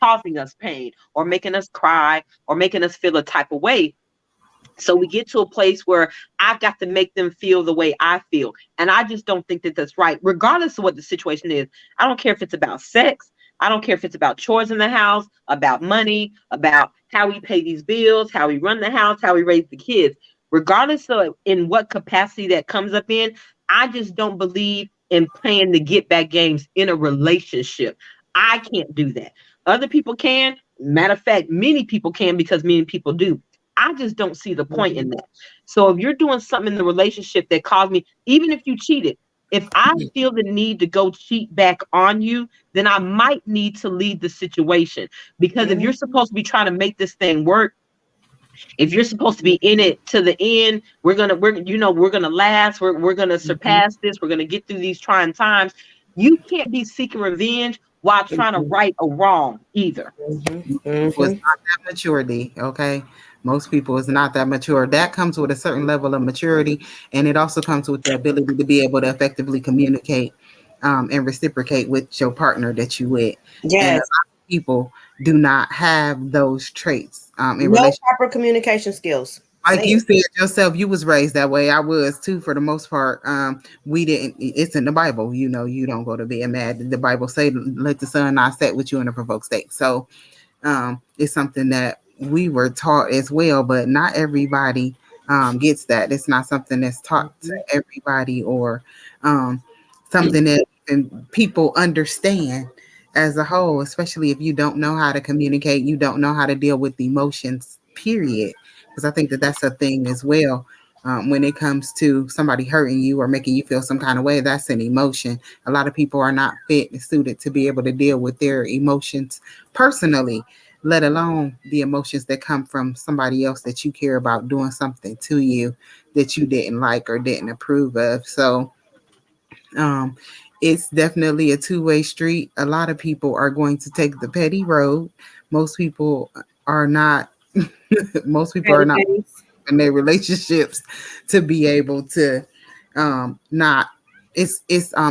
S2: causing us pain or making us cry or making us feel a type of way. So we get to a place where I've got to make them feel the way I feel. And I just don't think that that's right, regardless of what the situation is. I don't care if it's about sex. I don't care if it's about chores in the house, about money, about how we pay these bills, how we run the house, how we raise the kids. Regardless of in what capacity that comes up in, I just don't believe in playing the get back games in a relationship. I can't do that. Other people can. Matter of fact, many people can because many people do. I just don't see the point in
S3: Mhm.
S2: that. So if you're doing something in the relationship that caused me, even if you cheated, if I feel the need to go cheat back on you, then I might need to leave the situation. Because if you're
S3: Mhm.
S2: supposed to be trying to make this thing work, if you're supposed to be in it to the end, we're gonna last, we're gonna
S3: Mhm.
S2: surpass this, we're gonna get through these trying times. You can't be seeking revenge while trying to
S3: Mhm.
S2: right a wrong either.
S3: Mhm.
S1: Most people is
S3: Mhm.
S1: not that maturity, okay? Most people is not that mature. That comes with a certain level of maturity, and it also comes with the ability to be able to effectively communicate and reciprocate with your partner that you with. And a
S3: Yes.
S1: lot of people do not have those traits in
S3: No
S1: relation.
S3: proper communication skills.
S1: Like
S3: Say
S1: you
S3: it.
S1: said yourself, you was raised that way. I was too, for the most part. We didn't. It's in the Bible. You know, you don't go to bed mad. The Bible say, "Let the sun not set with you in a provoked state." So it's something that we were taught as well, but not everybody gets that. It's not something that's taught to
S3: Mhm.
S1: everybody, or um, something that even people understand as a whole, especially if you don't know how to communicate, you don't know how to deal with emotions, period. Because I think that that's a thing as well. When it comes to somebody hurting you or making you feel some kind of way, that's an emotion. A lot of people are not fit and suited to be able to deal with their emotions personally, let alone the emotions that come from somebody else that you care about doing something to you that you didn't like or didn't approve of. So, um, it's definitely a two-way street. A lot of people are going to take the petty road. Most people are not. Most people are not in their relationships to be able to not it's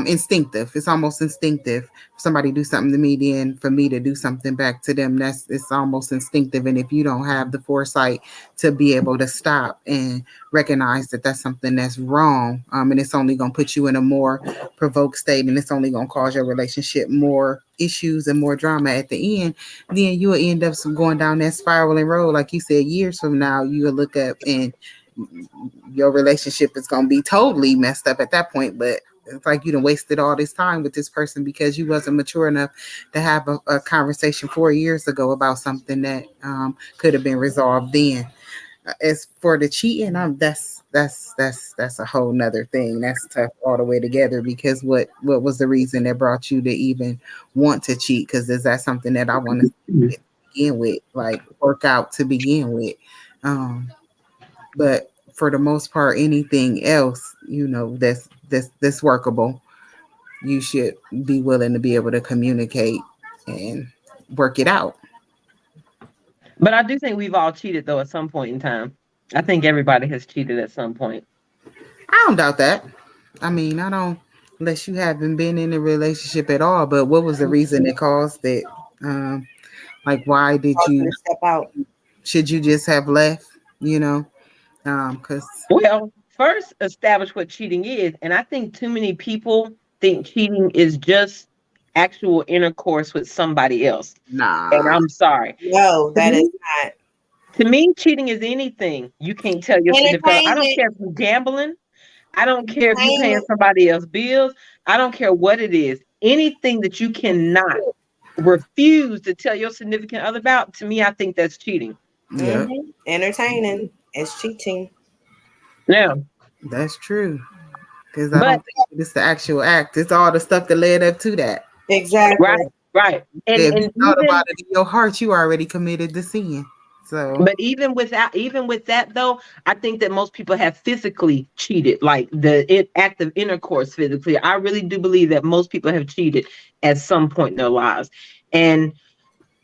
S1: instinctive. It's almost instinctive. If somebody do something to me, then for me to do something back to them, that's it's almost instinctive. And if you don't have the foresight to be able to stop and recognize that that's something that's wrong, and it's only going to put you in a more provoked state, and it's only going to cause your relationship more issues and more drama at the end, then you'll end up going down that spiraling road. Like you said, years from now, you'll look up and your relationship is going to be totally messed up at that point. But it's like you done wasted all this time with this person because you wasn't mature enough to have a conversation 4 years ago about something that could have been resolved then. As for the cheating, that's a whole nother thing. That's tough all the way together because what was the reason that brought you to even want to cheat? Because is that something that I want to begin with, like work out to begin with? Um, but for the most part, anything else, that's workable. You should be willing to be able to communicate and work it out.
S2: But I do think we've all cheated though at some point in time. I think everybody has cheated at some point.
S1: I don't doubt that. I mean, I don't, unless you haven't been in a relationship at all. But what was the reason that caused it? Um, like, why did you
S3: step out?
S1: Should you just have left? You know, because
S2: Well, first establish what cheating is, and I think too many people think cheating is just actual intercourse with somebody else. And
S1: nah,
S2: I'm sorry.
S3: No,
S2: To
S3: that is
S2: me,
S3: not
S2: to me, cheating is anything you can't tell your significant other. I don't
S3: entertainment.
S2: care if you're gambling. I don't care if you're paying
S3: Entertainment.
S2: somebody else's bills. I don't care what it is. Anything that you cannot refuse to tell your significant other about, to me, I think that's cheating.
S1: yep,
S3: Entertaining is cheating.
S2: Now,
S1: that's true. Because I
S2: but
S1: don't think it's the actual act. It's all the stuff that led up to that.
S3: Exactly.
S2: right, right.
S1: If
S2: And
S1: you thought
S2: even
S1: about it in your heart, you already committed the sin. So
S2: but even with that though, I think that most people have physically cheated, like act of intercourse physically. I really do believe that most people have cheated at some point in their lives. And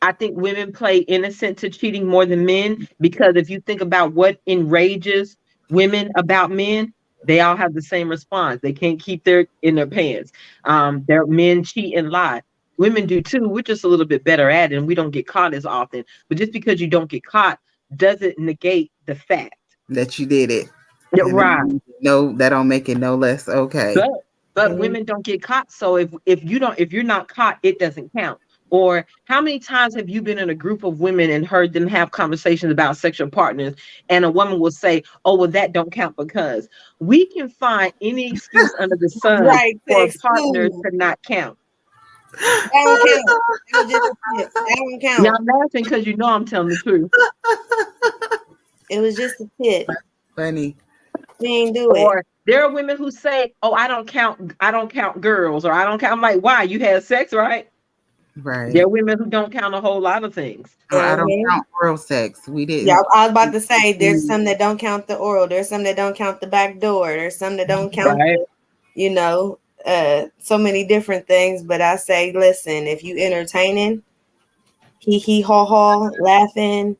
S2: I think women play innocent to cheating more than men because if you think about what enrages women about men, they all have the same response. They can't keep their in their pants. Their men cheat and lie. Women do too. We're just a little bit better at it, and we don't get caught as often. But just because you don't get caught doesn't negate the fact.
S1: that you did it.
S2: Yeah,
S1: And
S2: right.
S1: no, that don't make it no less okay.
S2: But women don't get caught. So if you're not caught, it doesn't count. Or how many times have you been in a group of women and heard them have conversations about sexual partners, and a woman will say, "Oh, well, that don't count because we can find any excuse under the sun
S3: Right. To
S2: for partners
S3: exclude.
S2: to not count."
S3: That don't count. It was just a tip. That don't
S2: Now
S3: count.
S2: I'm laughing because you know I'm telling the truth.
S3: It was just a tip.
S1: Funny.
S3: We ain't do it.
S2: Or there are women who say, "Oh, I don't count girls," or "I don't count." I'm like, "Why? You had sex, right?" There
S1: Right.
S2: are women who don't count a whole lot of things.
S1: I don't
S3: Mhm.
S1: count oral sex. We
S3: Yeah,
S1: didn't.
S3: I was about to say there's some that don't count the oral. There's some that don't count the back door. There's some that don't count
S2: Right.
S3: the, so many different things. But I say, listen, if you entertaining, hee haw haw, laughing,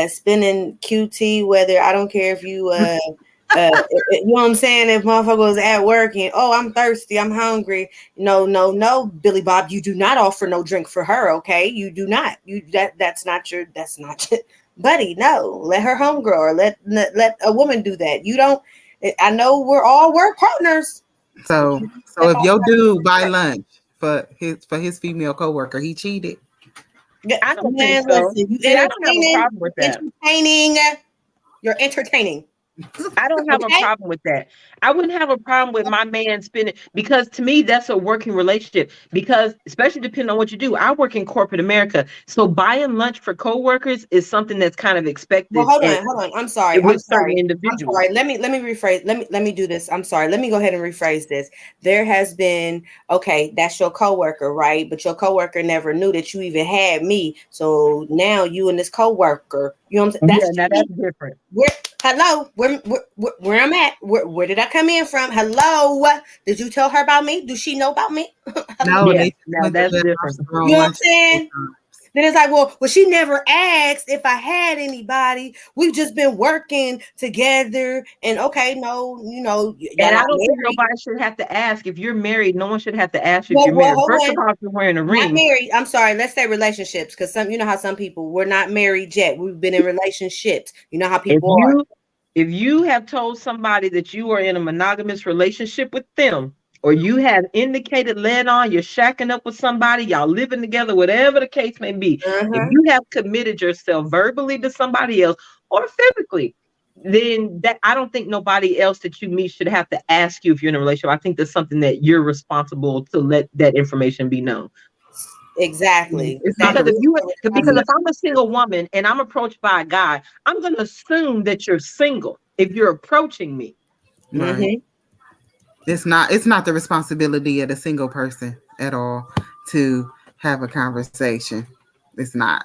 S3: spinning QT, whether I don't care if you you know what I'm saying, if motherfuckers at work and I'm thirsty, I'm hungry. No, Billy Bob, you do not offer no drink for her, okay? You do not. That's not your buddy. No, let her homegirl or let a woman do that. You don't. I know we're all work partners.
S1: So if your dude buy lunch for his female coworker, he cheated.
S2: I don't think
S3: Man,
S2: so.
S3: listen, you
S2: See, I don't have a
S3: entertaining,
S2: problem with that.
S3: you're entertaining.
S2: I don't have a
S3: Okay.
S2: problem with that. I wouldn't have a problem with my man spending, because to me that's a working relationship. Because especially depending on what you do, I work in corporate America, so buying lunch for coworkers is something that's kind of
S3: Well,
S2: expected
S3: hold
S2: and
S3: on, hold on. I'm sorry. I'm
S2: with certain
S3: sorry. I'm
S2: individuals.
S3: sorry. Let me rephrase. Let me do this. I'm sorry. Let me go ahead and rephrase this. There has been, okay, that's your coworker, right? But your coworker never knew that you even had me. So now you and this coworker, you know what I'm saying?
S2: Yeah,
S3: That's
S2: now
S3: cheating.
S2: that's different.
S3: Where, hello, where I'm at? Where did I come in from? Hello, did you tell her about me? Does she know about me? Hello,
S1: No,
S2: Yeah,
S1: they just
S2: now
S1: went to
S2: that's
S1: let off
S2: different.
S1: the
S3: you
S1: wrong
S3: know what I'm
S1: lunch a couple
S3: saying?
S1: times.
S3: Then it's like, well, she never asked if I had anybody. We've just been working together, and okay, no, y'all
S2: And I
S3: not
S2: don't think
S3: married.
S2: nobody should have to ask if you're married. No one should have to ask you if
S3: Well,
S2: you're
S3: well,
S2: married.
S3: hold
S2: First of
S3: on,
S2: all, if you're wearing a
S3: not
S2: ring,
S3: married. I'm sorry. Let's say relationships, because some, how some people, we're not married yet. We've been in relationships. You know how
S2: if
S3: people are.
S2: you if you have told somebody that you are in a monogamous relationship with them, or you have indicated led on you're shacking up with somebody, y'all living together, whatever the case may be, if
S3: Uh-huh.
S2: you have committed yourself verbally to somebody else or physically, then that I don't think nobody else that you meet should have to ask you if you're in a relationship. I think that's something that you're responsible to let that information be known.
S3: Exactly.
S1: It's not
S3: That
S1: the
S2: Because if
S3: is
S2: you
S3: your
S2: because
S1: responsibility.
S2: if I'm a
S3: responsibility.
S2: single woman and I'm approached by a guy, I'm gonna assume that you're single if you're approaching me.
S1: Right.
S3: Mm-hmm.
S1: It's not the responsibility of the single person at all to have a conversation. It's not.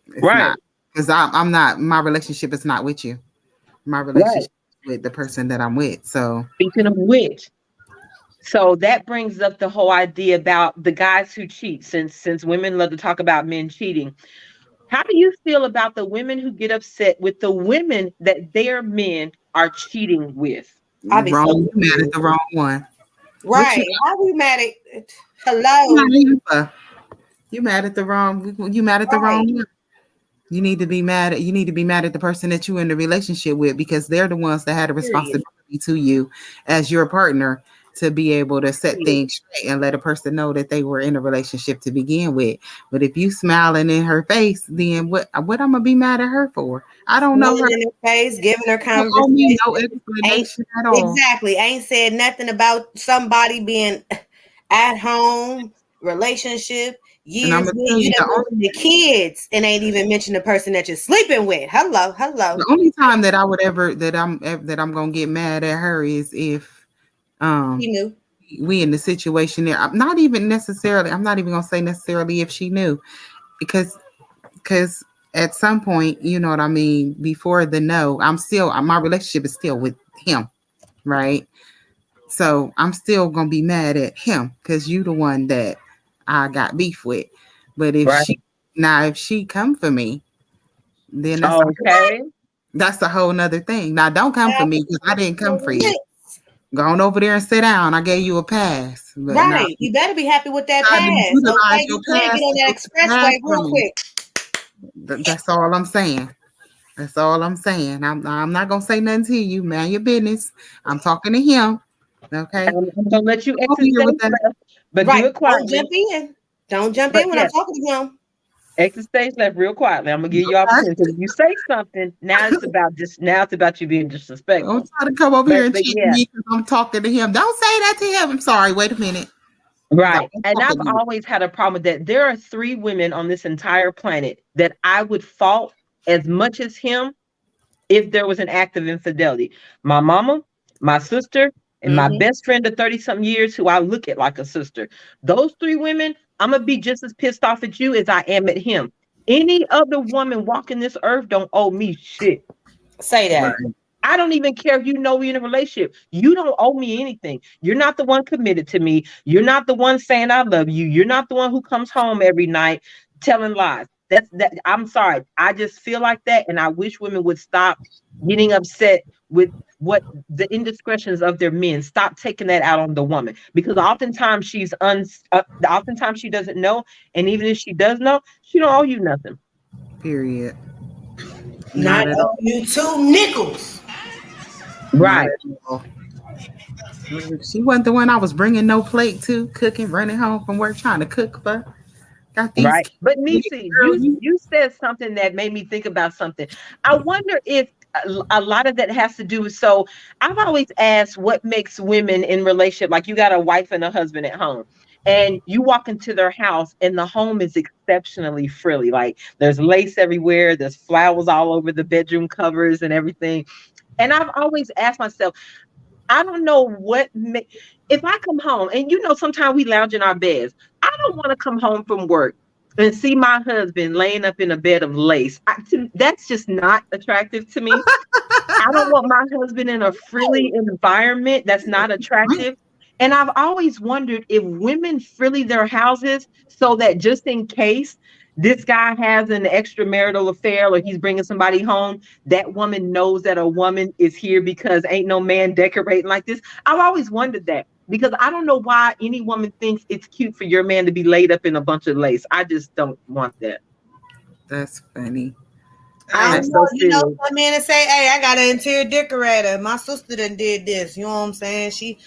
S1: It's
S2: Right,
S1: not. Because I'm not. My relationship is not with you. My
S2: right.
S1: relationship is with the person that I'm with. So
S2: Speaking of which, so that brings up the whole idea about the guys who cheat, since women love to talk about men cheating. How do you feel about the women who get upset with the women that their men are cheating with?
S3: I'll be so
S1: wrong. You mad at
S3: confused.
S1: the wrong one. What
S3: Right. How we mad at?
S1: mad
S3: Hello.
S1: at him for? You mad at the wrong. You mad at the
S3: Right.
S1: wrong one. You need to be mad at the person that you in the relationship with, because they're the ones that had a
S3: Period.
S1: responsibility to you as your partner to be able to set
S3: Period.
S1: things straight and let a person know that they were in a relationship to begin with. But if you smiling in her face, then what I'm gonna be mad at her for? I don't know
S3: Smiling
S1: her.
S3: in her face, giving her
S1: She don't owe me no
S3: conversation. Ain't
S1: explanation at all.
S3: exactly. Ain't said nothing about somebody being at home, relationship,
S1: And I'm
S3: years
S1: gonna
S3: with.
S1: tell
S3: You
S1: you
S3: done mentioned the kids and ain't even mentioned the person that you're sleeping with. Hello, hello.
S1: the only time that I would ever that I'm gonna get mad at her is if
S3: He
S1: um
S3: knew.
S1: we in the situation there. I'm not even necessarily. I'm not even gonna say necessarily if she knew, because at some point, you know what I mean. Before the no, I'm still my relationship is still with him, right? So I'm still gonna be mad at him because you the one that I got beef with. But
S2: Right.
S1: if she come for me, then
S2: Okay.
S1: that's a whole nother thing. Now don't come for me because I didn't come for you. Go on over there and sit down. I gave you a pass, but now
S3: Right. You better be happy with that
S1: try to
S3: pass.
S1: utilize
S3: Okay.
S1: your
S3: You can't get
S1: pass
S3: on
S1: to
S3: that
S1: go to the
S3: expressway real
S1: bathroom.
S3: quick.
S1: That's all I'm saying. That's all I'm saying. I'm not gonna say nothing to you, man. Your business. I'm talking to him. Okay.
S2: I'm gonna let you
S1: Come over
S2: exit
S1: here with
S2: stage
S1: that.
S2: left, but do
S3: Right.
S2: it
S3: Don't
S2: quietly.
S3: jump in. Don't jump
S2: But
S3: in when I'm
S2: yeah,
S3: talking to him.
S2: exit stage left real quietly. I'm gonna give you
S1: Okay.
S2: opportunity. If you say something, now it's about you being
S1: Don't
S2: disrespectful.
S1: try to come over here and
S2: But
S1: cheat
S2: yeah,
S1: me because I'm talking to him. Don't say that to him. I'm sorry. Wait a minute. I'm
S2: right. And I've
S1: talking to you.
S2: always had a problem with that. There are three women on this entire planet that I would fault as much as him if there was an act of infidelity. My mama, my sister, and my
S3: Mm-hmm.
S2: best friend of 30 some years who I look at like a sister. Those three women, I'm gonna be just as pissed off at you as I am at him. Any other woman walking this earth don't owe me shit.
S3: Say that.
S1: Right.
S2: I don't even care if you know we're in a relationship. You don't owe me anything. You're not the one committed to me. You're not the one saying I love you. You're not the one who comes home every night telling lies. That's that. I'm sorry. I just feel like that, and I wish women would stop getting upset with what the indiscretions of their men. Stop taking that out on the woman, because oftentimes she doesn't know, and even if she does know, she don't owe you nothing.
S1: Period.
S3: Not
S1: Not at
S3: owe
S1: all.
S3: you two nickels.
S1: Not
S2: Right.
S1: at all. She wasn't the one I was bringing no plate to, cooking, running home from work, trying to cook for. Got these
S2: Right.
S1: kids.
S2: But
S1: Girl,
S2: Nisi,
S1: you
S2: you said something that made me think about something. I wonder if a lot of that has to do with, so I've always asked what makes women in relationship, like you got a wife and a husband at home and you walk into their house and the home is exceptionally frilly, like there's lace everywhere, there's flowers all over the bedroom covers and everything. And I've always asked myself, I don't know if I come home and sometimes we lounge in our beds. I don't want to come home from work and see my husband laying up in a bed of lace. That's just not attractive to me. I don't want my husband in a frilly environment. That's not attractive. And I've always wondered if women frilly their houses so that just in case this guy has an extramarital affair or he's bringing somebody home, that woman knows that a woman is here because ain't no man decorating like this. I've always wondered that because I don't know why any woman thinks it's cute for your man to be laid up in a bunch of lace. I just don't want that.
S1: That's funny.
S3: I don't know, some men say, "Hey, I got an interior decorator. My sister done did this." You know what I'm saying? She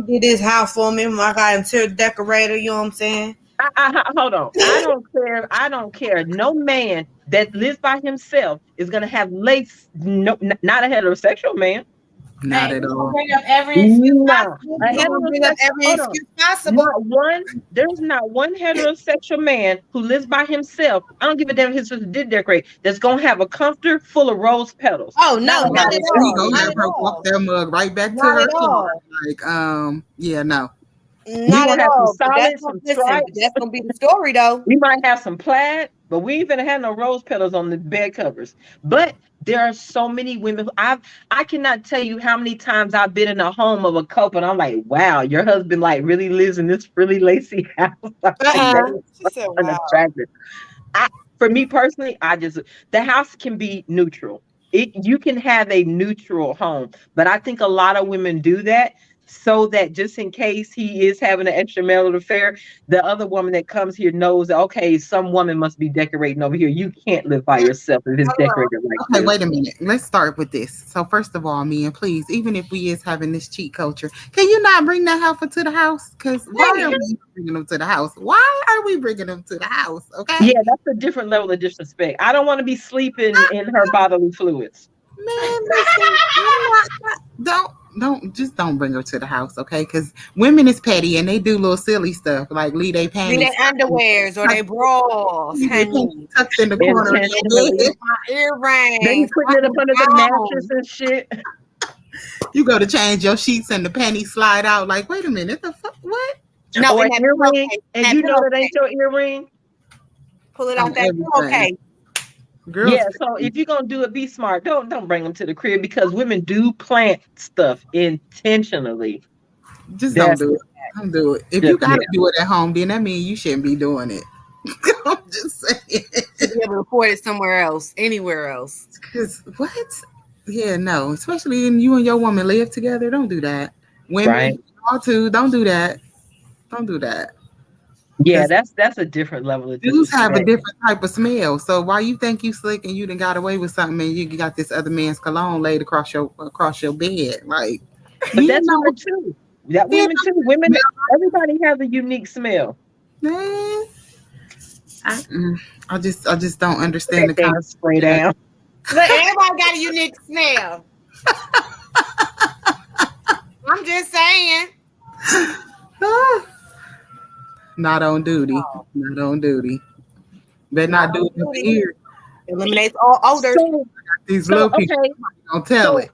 S3: did this house for me. I got an interior decorator. You know what I'm saying?
S2: Hold on. I don't care. No man that lives by himself is gonna have lace. No, not a heterosexual man.
S1: Not at all.
S3: Bring up every excuse possible.
S2: Bring up every excuse possible. There's not one heterosexual man who lives by himself. I don't give a damn if his sister did decorate. That's gonna have a comforter full of rose petals.
S3: Oh no, not at all.
S1: He gonna have her walk that mug right back to her car. Like, yeah, no.
S3: Not at all. That's gonna be the story, though.
S2: We might have some plaid, but we ain't gonna have no rose petals on the bed covers. But there are so many women. I cannot tell you how many times I've been in a home of a couple, and I'm like, wow, your husband like really lives in this really lacy house.
S3: She said, wow.
S2: Unattractive. For me personally, the house can be neutral. You can have a neutral home, but I think a lot of women do that so that just in case he is having an extramarital affair, the other woman that comes here knows that, okay, some woman must be decorating over here. You can't live by yourself if it's decorated like this.
S1: Okay, wait a minute. Let's start with this. So first of all, men, please, even if we is having this cheat culture, can you not bring that heifer to the house? Because why are we bringing them to the house? Why are we bringing them to the house? Okay.
S2: Yeah, that's a different level of disrespect. I don't want to be sleeping in her bodily fluids.
S1: Man, listen, don't bring her to the house, okay? Because women is petty and they do little silly stuff like leave their panties,
S3: their underwears or their bras,
S1: tucked in the corner.
S3: My earrings.
S2: They putting it up under the mattress and shit.
S1: You go to change your sheets and the panties slide out. Like, wait a minute, the fuck? What?
S2: No, an earring, and you know that ain't your earring.
S3: Pull it out that okay.
S1: Girls,
S2: yeah, so if you're gonna do it, be smart. Don't bring them to the crib because women do plant stuff intentionally.
S1: Just don't do it. Don't do it. If you gotta do it at home, then that means you shouldn't be doing it. I'm just saying.
S3: To be able to report it somewhere else, anywhere else.
S1: Because what? Yeah, no. Especially when you and your woman live together, don't do that. Women, all too, don't do that. Don't do that.
S2: Yeah, that's a different level of
S1: dudes have a different type of smell. So why you think you slick and you done got away with something and you got this other man's cologne laid across your bed? Like,
S2: but that's women too. That women too. Women, everybody has a unique smell.
S1: Man, I just don't understand the
S2: kind of spray down.
S3: Look, everybody got a unique smell. I'm just saying.
S1: Not on duty. Oh. Not on duty. Better not do it up here.
S3: Eliminates all odors.
S1: These little people don't tell it.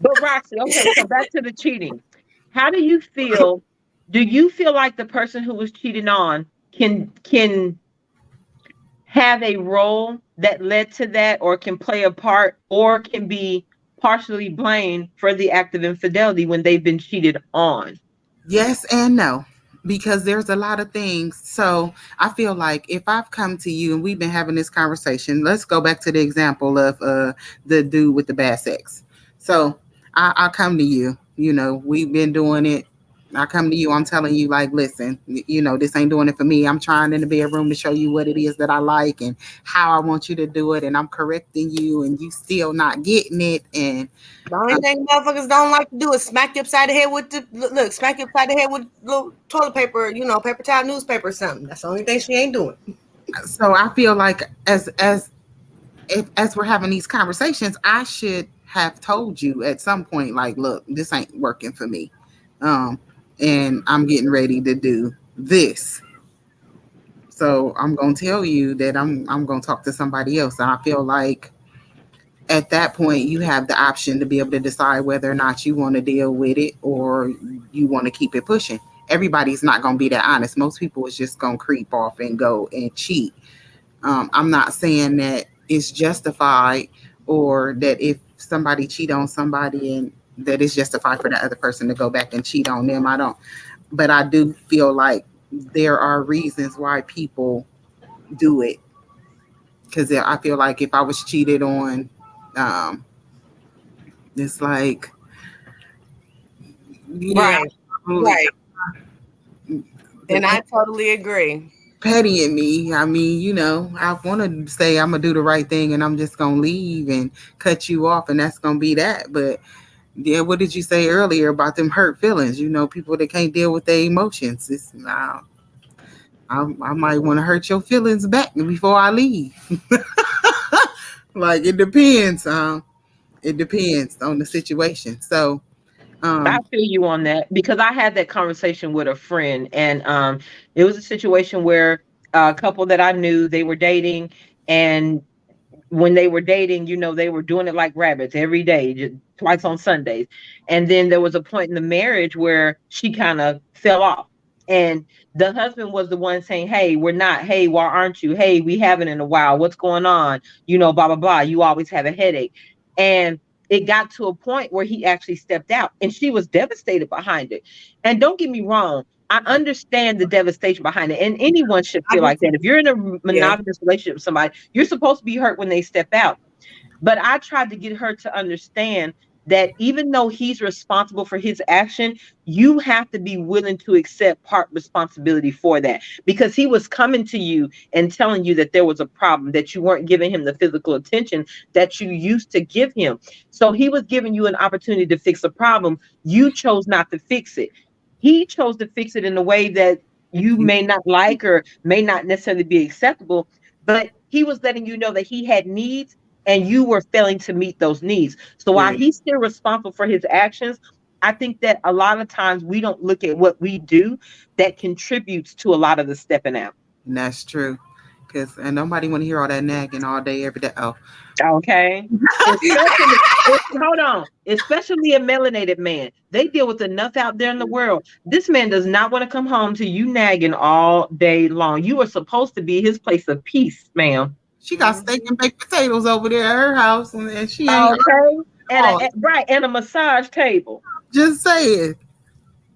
S2: But Roxy, okay, so back to the cheating. How do you feel? Do you feel like the person who was cheated on can have a role that led to that, or can play a part, or can be partially blamed for the act of infidelity when they've been cheated on?
S1: Yes and no, because there's a lot of things. So I feel like if I've come to you and we've been having this conversation, let's go back to the example of the dude with the bad sex. So I come to you, we've been doing it. I come to you, I'm telling you, like, listen, this ain't doing it for me. I'm trying in the bedroom to show you what it is that I like and how I want you to do it. And I'm correcting you and you still not getting it. And
S3: the only thing motherfuckers don't like to do is smack you upside the head with little toilet paper, paper towel, newspaper or something. That's the only thing she ain't doing.
S1: So I feel like as if as we're having these conversations, I should have told you at some point, like, look, this ain't working for me. Um, and I'm getting ready to do this. So I'm gonna tell you that I'm gonna talk to somebody else. And I feel like at that point you have the option to be able to decide whether or not you want to deal with it or you want to keep it pushing. Everybody's not gonna be that honest. Most people is just gonna creep off and go and cheat. I'm not saying that it's justified or that if somebody cheat on somebody and that it's justified for the other person to go back and cheat on them. I don't, but I do feel like there are reasons why people do it. Because I feel like if I was cheated on, um, it's like, yeah,
S3: Right. Right. And I totally agree.
S1: pettying me. I mean, I want to say I'm gonna do the right thing and I'm just gonna leave and cut you off, and that's gonna be that. But yeah, what did you say earlier about them hurt feelings? People that can't deal with their emotions. I might want to hurt your feelings back before I leave. Like it depends. It depends on the situation. So,
S2: I
S1: um,
S2: feel you on that because I had that conversation with a friend, and it was a situation where a couple that I knew, they were dating, and when they were dating, they were doing it like rabbits every day, just twice on Sundays. And then there was a point in the marriage where she kind of fell off. And the husband was the one saying, hey, we're not. Hey, why aren't you? Hey, we haven't in a while. What's going on? Blah, blah, blah. You always have a headache. And it got to a point where he actually stepped out and she was devastated behind it. And don't get me wrong, I understand the devastation behind it. And anyone should feel like that. If you're in a monogamous relationship with somebody, you're supposed to be hurt when they step out. But I tried to get her to understand that even though he's responsible for his action, you have to be willing to accept part responsibility for that, because he was coming to you and telling you that there was a problem, that you weren't giving him the physical attention that you used to give him. So he was giving you an opportunity to fix a problem. You chose not to fix it. He chose to fix it in a way that you may not like or may not necessarily be acceptable, but he was letting you know that he had needs and you were failing to meet those needs. So while he's still responsible for his actions, I think that a lot of times we don't look at what we do that contributes to a lot of the stepping out.
S1: and that's true. And nobody want to hear all that nagging all day, every day. Oh,
S2: Okay. Especially, hold on, especially a melanated man. They deal with enough out there in the world. This man does not want to come home to you nagging all day long. You are supposed to be his place of peace, ma'am.
S1: she got steak and baked potatoes over there at her house, and she ain't
S2: Okay. And
S1: oh,
S2: and a massage table.
S1: just saying.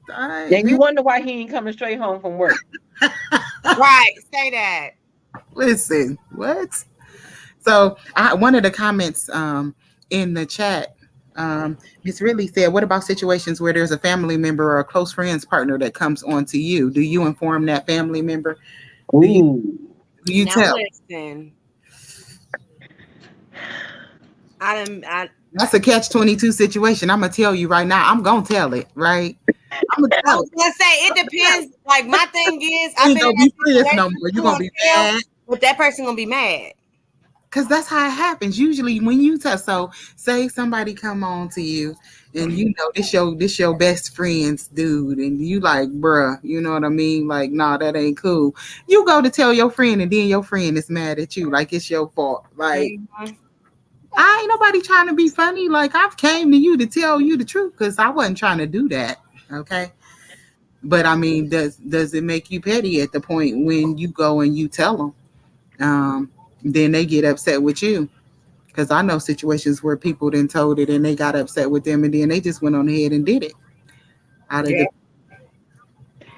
S2: Then you wonder why he ain't coming straight home from work.
S3: Right. Say that.
S1: Listen, what? So one of the comments in the chat, Miss Ridley said, "What about situations where there's a family member or a close friend's partner that comes on to you? Do you inform that family member? Do you
S3: Now
S1: tell?"
S3: listen.
S1: That's a catch-22 situation. I'm gonna tell you right now. I'm gonna tell it, right? I'm gonna
S3: I
S1: tell
S3: was
S1: it.
S3: gonna say it depends. Like my thing is,
S1: You
S3: I've
S1: ain't
S3: been
S1: gonna
S3: in
S1: be
S3: that
S1: friends
S3: situation.
S1: no more. You're
S3: You
S1: gonna be
S3: tell,
S1: mad.
S3: but that person gonna be mad.
S1: Cause that's how it happens. Usually when you tell, so say somebody come on to you and this your best friend's dude, and you like, bruh, you know what I mean? Like, nah, that ain't cool. You go to tell your friend and then your friend is mad at you, like it's your fault. Like, I ain't nobody trying to be funny. Like, I've came to you to tell you the truth because I wasn't trying to do that. Okay. But I mean, does it make you petty at the point when you go and you tell them? Then they get upset with you. Because I know situations where people then told it and they got upset with them and then they just went on ahead and did it. Out of the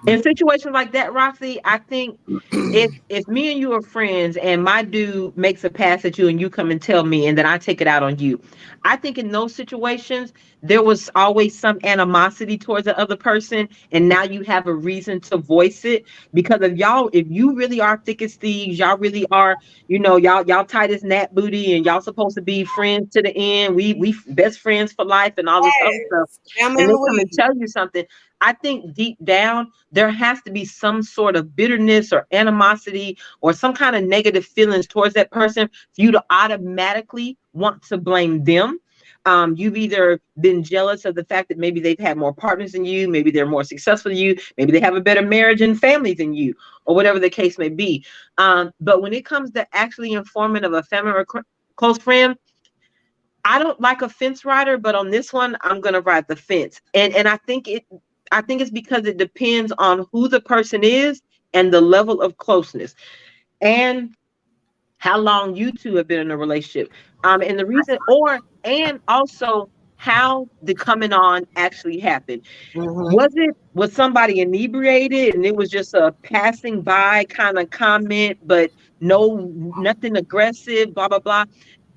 S2: In situations like that, Roxy, I think if me and you are friends and my dude makes a pass at you and you come and tell me and then I take it out on you, I think in those situations there was always some animosity towards the other person, and now you have a reason to voice it. Because if you really are thick as thieves, y'all really are, y'all tight as gnat booty, and y'all supposed to be friends to the end. We best friends for life and all this other stuff.
S3: Thelma
S2: And
S3: and
S2: they come and
S3: Louise.
S2: tell you something. I think deep down, there has to be some sort of bitterness or animosity or some kind of negative feelings towards that person for you to automatically want to blame them. You've either been jealous of the fact that maybe they've had more partners than you, maybe they're more successful than you, maybe they have a better marriage and family than you, or whatever the case may be. But when it comes to actually informing of a family or close friend, I don't like a fence rider, but on this one, I'm gonna ride the fence. And I think it's because it depends on who the person is and the level of closeness and how long you two have been in a relationship. And the reason, and also how the coming on actually happened. Was somebody inebriated and it was just a passing by kind of comment, but nothing aggressive, blah blah blah.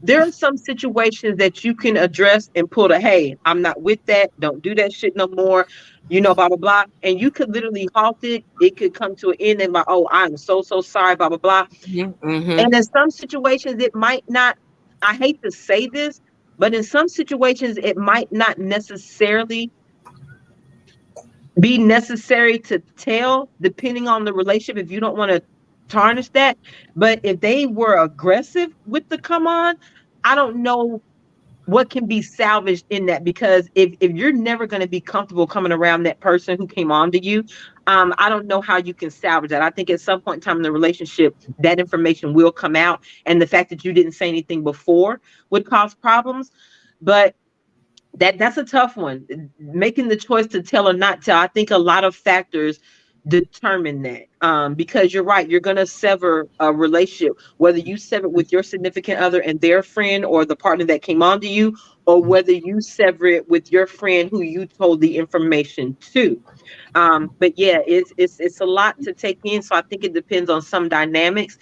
S2: There are some situations that you can address and pull the, hey, I'm not with that. Don't do that shit no more. Blah blah blah. And you could literally halt it. It could come to an end and like, oh, I'm so sorry, blah blah blah. And in some situations, it might not. I hate to say this, but in some situations, it might not necessarily be necessary to tell, depending on the relationship, if you don't want to tarnish that. But if they were aggressive with the come on, I don't know what can be salvaged in that, because if you're never going to be comfortable coming around that person who came on to you, I don't know how you can salvage that. I think at some point in time in the relationship, that information will come out, and the fact that you didn't say anything before would cause problems. But that's a tough one. Making the choice to tell or not tell, I think a lot of factors determine that. Because you're right, you're going to sever a relationship, whether you sever it with your significant other and their friend or the partner that came on to you, or whether you sever it with your friend who you told the information to. But yeah, it's a lot to take in. So I think it depends on some dynamics.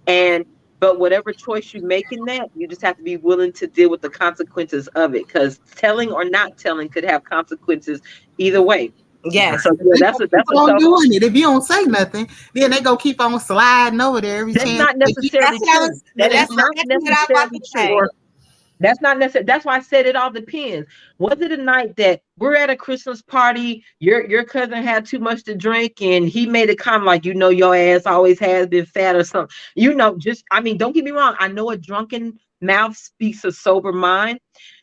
S2: But whatever choice you make in that, you just have to be willing to deal with the consequences of it, because telling or not telling could have consequences either way.
S3: Yes.
S2: So yeah, that's a
S1: tough doing it. If you don't say nothing, then they go keep on sliding over there every
S2: that's
S1: chance.
S2: Not necessarily true. That's not necessarily true. That's not necessary. That's why I said it all depends. Was it a night that we're at a Christmas party, your cousin had too much to drink and he made a comment like, your ass always has been fat or something? Don't get me wrong. I know a drunken mouth speaks a sober mind,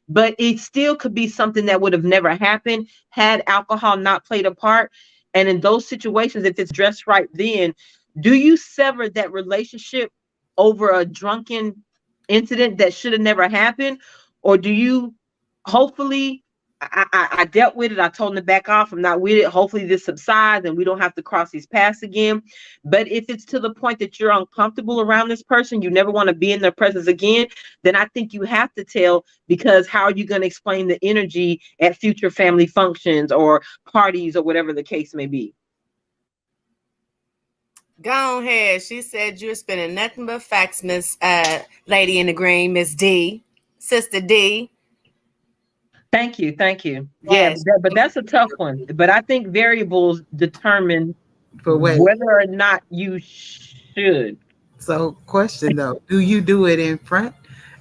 S2: but it still could be something that would have never happened had alcohol not played a part. And in those situations, if it's dressed right, then do you sever that relationship over a drunken incident that should have never happened? Or do you, hopefully, I dealt with it, I told him to back off, I'm not with it, hopefully this subsides and we don't have to cross these paths again. But if it's to the point that you're uncomfortable around this person, you never want to be in their presence again, then I think you have to tell, because how are you going to explain the energy at future family functions or parties or whatever the case may be?
S3: Go ahead. She said you're spinning nothing but facts, Miss Lady in the Green, Miss D, Sister D.
S2: Thank you.
S3: Yes.
S2: Yeah, but that's a tough one. But I think variables determine
S1: For
S2: whether or not you should.
S1: So, question though, do you do it in front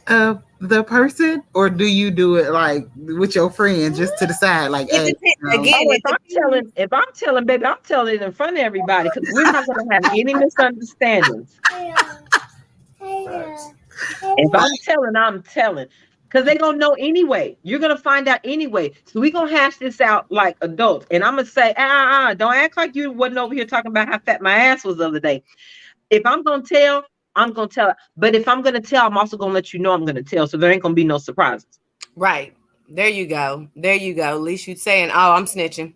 S1: of the person, or do you do it like with your friends just to the side? Like, hey,
S3: again,
S2: if I'm telling, baby, I'm telling it in front of everybody, because we're not going to have any misunderstandings. If I'm telling, I'm telling. Because they're going to know anyway. You're going to find out anyway. So we're going to hash this out like adults. And I'm going to say, don't act like you wasn't over here talking about how fat my ass was the other day. If I'm going to tell, I'm going to tell. But if I'm going to tell, I'm also going to let you know I'm going to tell. So there ain't going to be no surprises.
S3: Right. There you go. At least you're saying, oh, I'm snitching.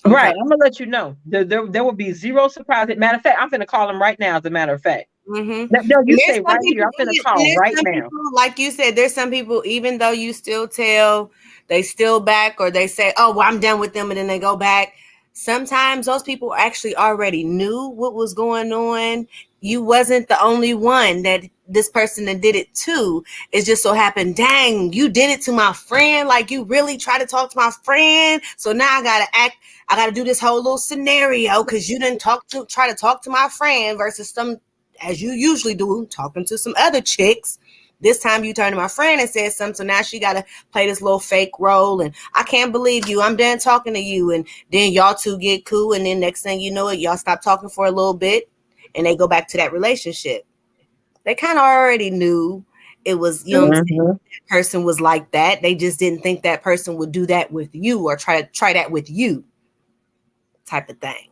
S2: Okay. Right. I'm going to let you know. There will be zero surprise. Matter of fact, I'm going to call them right now, as a matter of fact.
S3: No,
S2: you say right here. I'm going to call right now.
S3: People, like you said, there's some people, even though you still tell, they still back, or they say, oh, well, I'm done with them, and then they go back. Sometimes those people actually already knew what was going on. You wasn't the only one that this person that did it to. It just so happened, dang, you did it to my friend. Like, you really try to talk to my friend. So now I got to do this whole little scenario because you didn't try to talk to my friend versus some, as you usually do, talking to some other chicks This time you turned to my friend and said something, so now she got to play this little fake role, and I can't believe you. I'm done talking to you. And then y'all two get cool, and then next thing you know it, y'all stop talking for a little bit, and they go back to that relationship. They kind of already knew it was, you know what I'm saying, that person was like that. They just didn't think that person would do that with you or try that with you type of thing.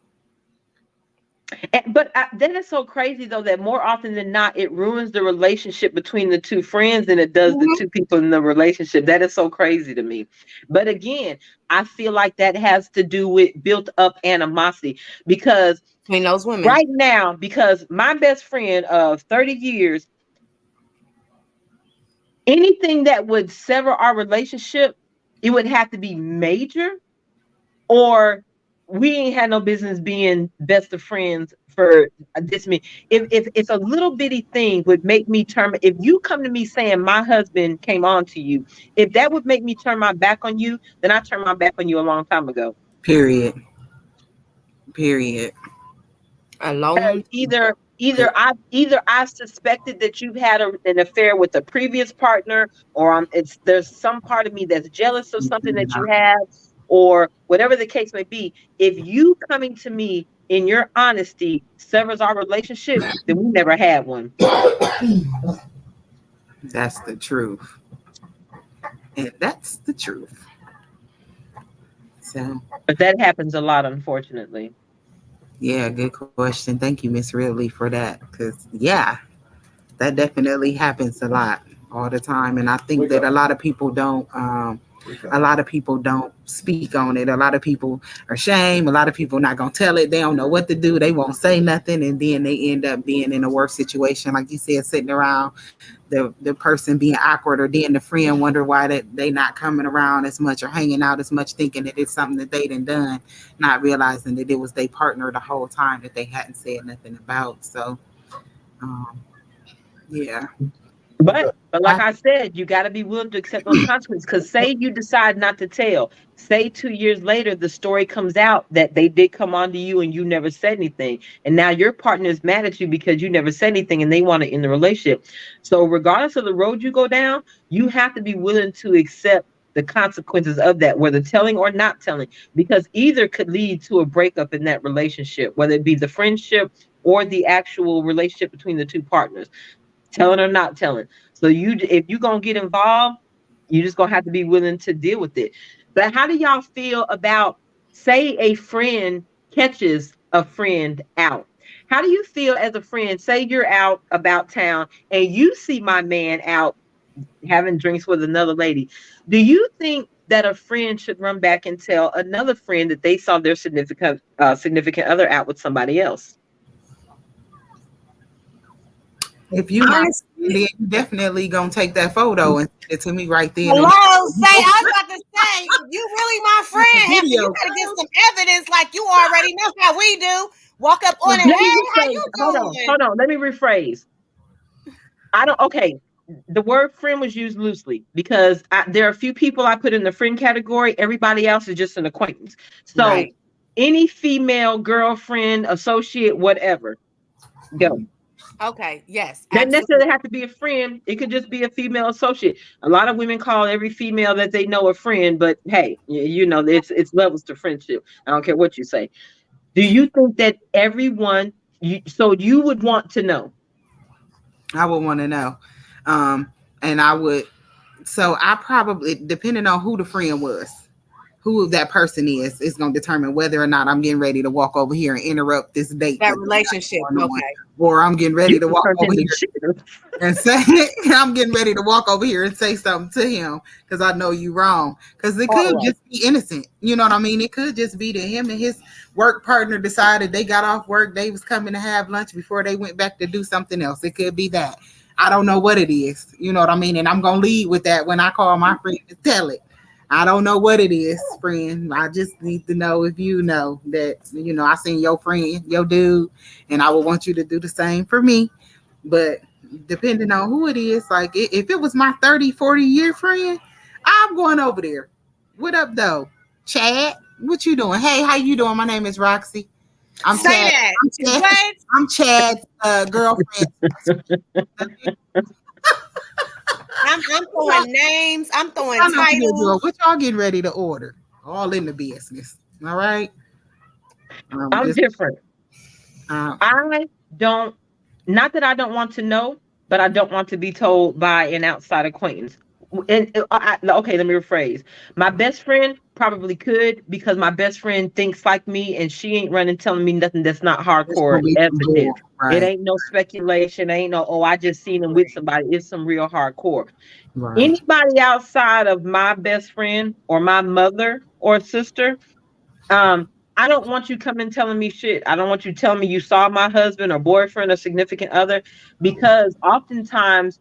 S2: But that is so crazy, though, that more often than not, it ruins the relationship between the two friends than it does the two people in the relationship. That is so crazy to me. But again, I feel like that has to do with built up animosity because
S3: between those women
S2: right now, because my best friend of 30 years, anything that would sever our relationship, it would have to be major, or we ain't had no business being best of friends for this. Me, if a little bitty thing would make me turn, if you come to me saying my husband came on to you, if that would make me turn my back on you, then I turned my back on you a long time ago.
S1: Period.
S3: alone.
S2: Either I suspected that you've had an affair with a previous partner, or there's some part of me that's jealous of something that you have, or whatever the case may be. If you coming to me in your honesty severs our relationship, then we never had one.
S1: That's the truth. And that's the truth. So,
S2: but that happens a lot, unfortunately.
S1: Yeah, good question. Thank you, Miss Ridley, for that. Because, yeah, that definitely happens a lot all the time. And I think that a lot of people don't speak on it. A lot of people are ashamed. A lot of people not going to tell it. They don't know what to do. They won't say nothing. And then they end up being in a worse situation. Like you said, sitting around the person being awkward, or then the friend wonder why they not coming around as much or hanging out as much, thinking that it's something that they done, not realizing that it was their partner the whole time that they hadn't said nothing about. So, yeah.
S2: But like I said, you got to be willing to accept those consequences. Because say you decide not to tell, say 2 years later the story comes out that they did come on to you and you never said anything, and now your partner is mad at you because you never said anything and they want to end the relationship. So regardless of the road you go down, you have to be willing to accept the consequences of that, whether telling or not telling, because either could lead to a breakup in that relationship, whether it be the friendship or the actual relationship between the two partners. Telling or not telling. So if you're gonna get involved, you just gonna have to be willing to deal with it. But how do y'all feel about, say a friend catches a friend out? How do you feel as a friend? Say you're out about town and you see my man out having drinks with another lady. Do you think that a friend should run back and tell another friend that they saw their significant other out with somebody else?
S1: If you honestly, then you definitely gonna take that photo and send it to me right then.
S3: Hello, I was about to say, you really my friend. You gotta get some evidence like you already know how we do. Walk up on it. Hey, how you doing?
S2: Hold on. Let me rephrase. Okay. The word friend was used loosely because there are a few people I put in the friend category. Everybody else is just an acquaintance. So any female girlfriend, associate, whatever, go.
S3: Okay, yes.
S2: Doesn't necessarily have to be a friend. It could just be a female associate. A lot of women call every female that they know a friend, but hey, it's levels to friendship. I don't care what you say. Do you think that everyone, you would want to know?
S1: I would want to know. And I would, so I probably, depending on who the friend was, who that person is going to determine whether or not I'm getting ready to walk over here and interrupt this date.
S3: That relationship, okay.
S1: Or I'm getting ready to walk over here and say, I'm getting ready to walk over here and say something to him because I know you wrong. Because it could just be innocent. You know what I mean? It could just be that him and his work partner decided they got off work, they was coming to have lunch before they went back to do something else. It could be that. I don't know what it is. You know what I mean? And I'm going to lead with that when I call my friend to tell it. I don't know what it is, friend. I just need to know if you know that, I seen your friend, your dude, and I would want you to do the same for me. But depending on who it is, like if it was my 30, 40-year friend, I'm going over there. What up, though? Chad, what you doing? Hey, how you doing? My name is Roxy. I'm Chad's girlfriend.
S3: I'm throwing names. I'm throwing
S1: I'm not here doing
S3: titles.
S1: what y'all getting ready to order. All in the business. All right.
S2: I'm
S1: Just
S2: different.
S1: uh,
S2: I don't, not that I don't want to know, but I don't want to be told by an outside acquaintance. And okay, let me rephrase. My best friend probably could, because my best friend thinks like me, and she ain't running telling me nothing that's not
S1: it's
S2: hardcore
S1: gonna be some bull.
S2: evidence. It
S1: Right.
S2: ain't no speculation. Ain't no, oh, I just seen him with somebody. It's some real hardcore.
S1: Right.
S2: Anybody outside of my best friend or my mother or sister, um, I don't want you coming telling me shit. I don't want you telling me you saw my husband or boyfriend or significant other, because oftentimes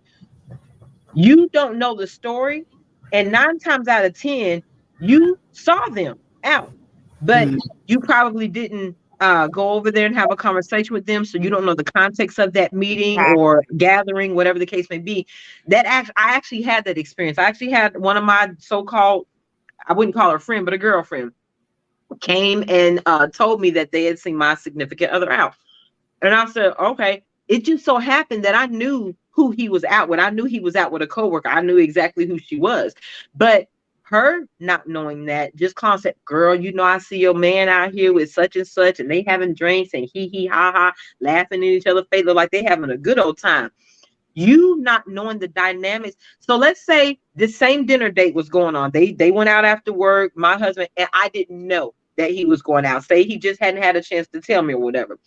S2: you don't know the story, and 9 times out of 10, you saw them out, but
S1: Mm,
S2: you probably didn't go over there and have a conversation with them, so you don't know the context of that meeting or gathering, whatever the case may be. I actually had that experience. I actually had one of my so-called, I wouldn't call her a friend, but a girlfriend, came and told me that they had seen my significant other out. And I said, okay. It just so happened that I knew who he was out with. I knew he was out with a coworker. I knew exactly who she was. But her not knowing that, just concept, girl, you know, I see your man out here with such and such, and they having drinks and hee hee ha ha, laughing in each other's face, look like they having a good old time. You not knowing the dynamics. So let's say the same dinner date was going on. They went out after work, my husband, and I didn't know that he was going out. Say he just hadn't had a chance to tell me or whatever.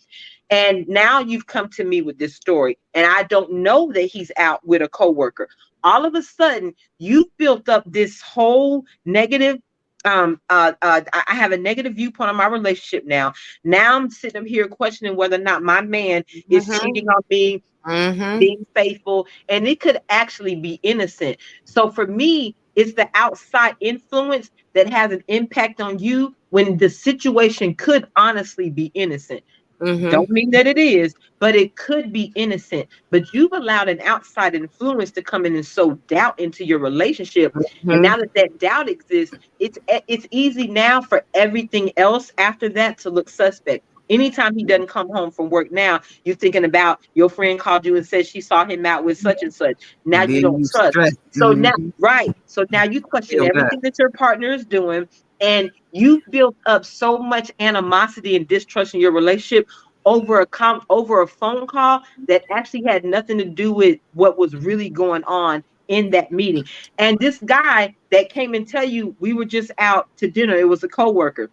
S2: And now you've come to me with this story, and I don't know that he's out with a coworker. All of a sudden, you've built up this whole negative. I have a negative viewpoint on my relationship now. Now I'm sitting up here questioning whether or not my man is
S3: Mm-hmm.
S2: cheating on me,
S3: Mm-hmm.
S2: being faithful, and it could actually be innocent. So for me, it's the outside influence that has an impact on you when the situation could honestly be innocent.
S3: Mm-hmm.
S2: Don't mean that it is, but it could be innocent. But you've allowed an outside influence to come in and sow doubt into your relationship. And
S3: Mm-hmm.
S2: now that that doubt exists, it's easy now for everything else after that to look suspect. Anytime he doesn't come home from work now, you're thinking about your friend called you and said she saw him out with such and such. Now
S1: and
S2: you
S1: then
S2: don't
S1: you
S2: trust.
S1: stress.
S2: So now, right. So now you question
S1: Filled up.
S2: everything that your partner is doing, and you've built up so much animosity and distrust in your relationship over a phone call that actually had nothing to do with what was really going on in that meeting. And this guy that came and tell you we were just out to dinner, it was a coworker.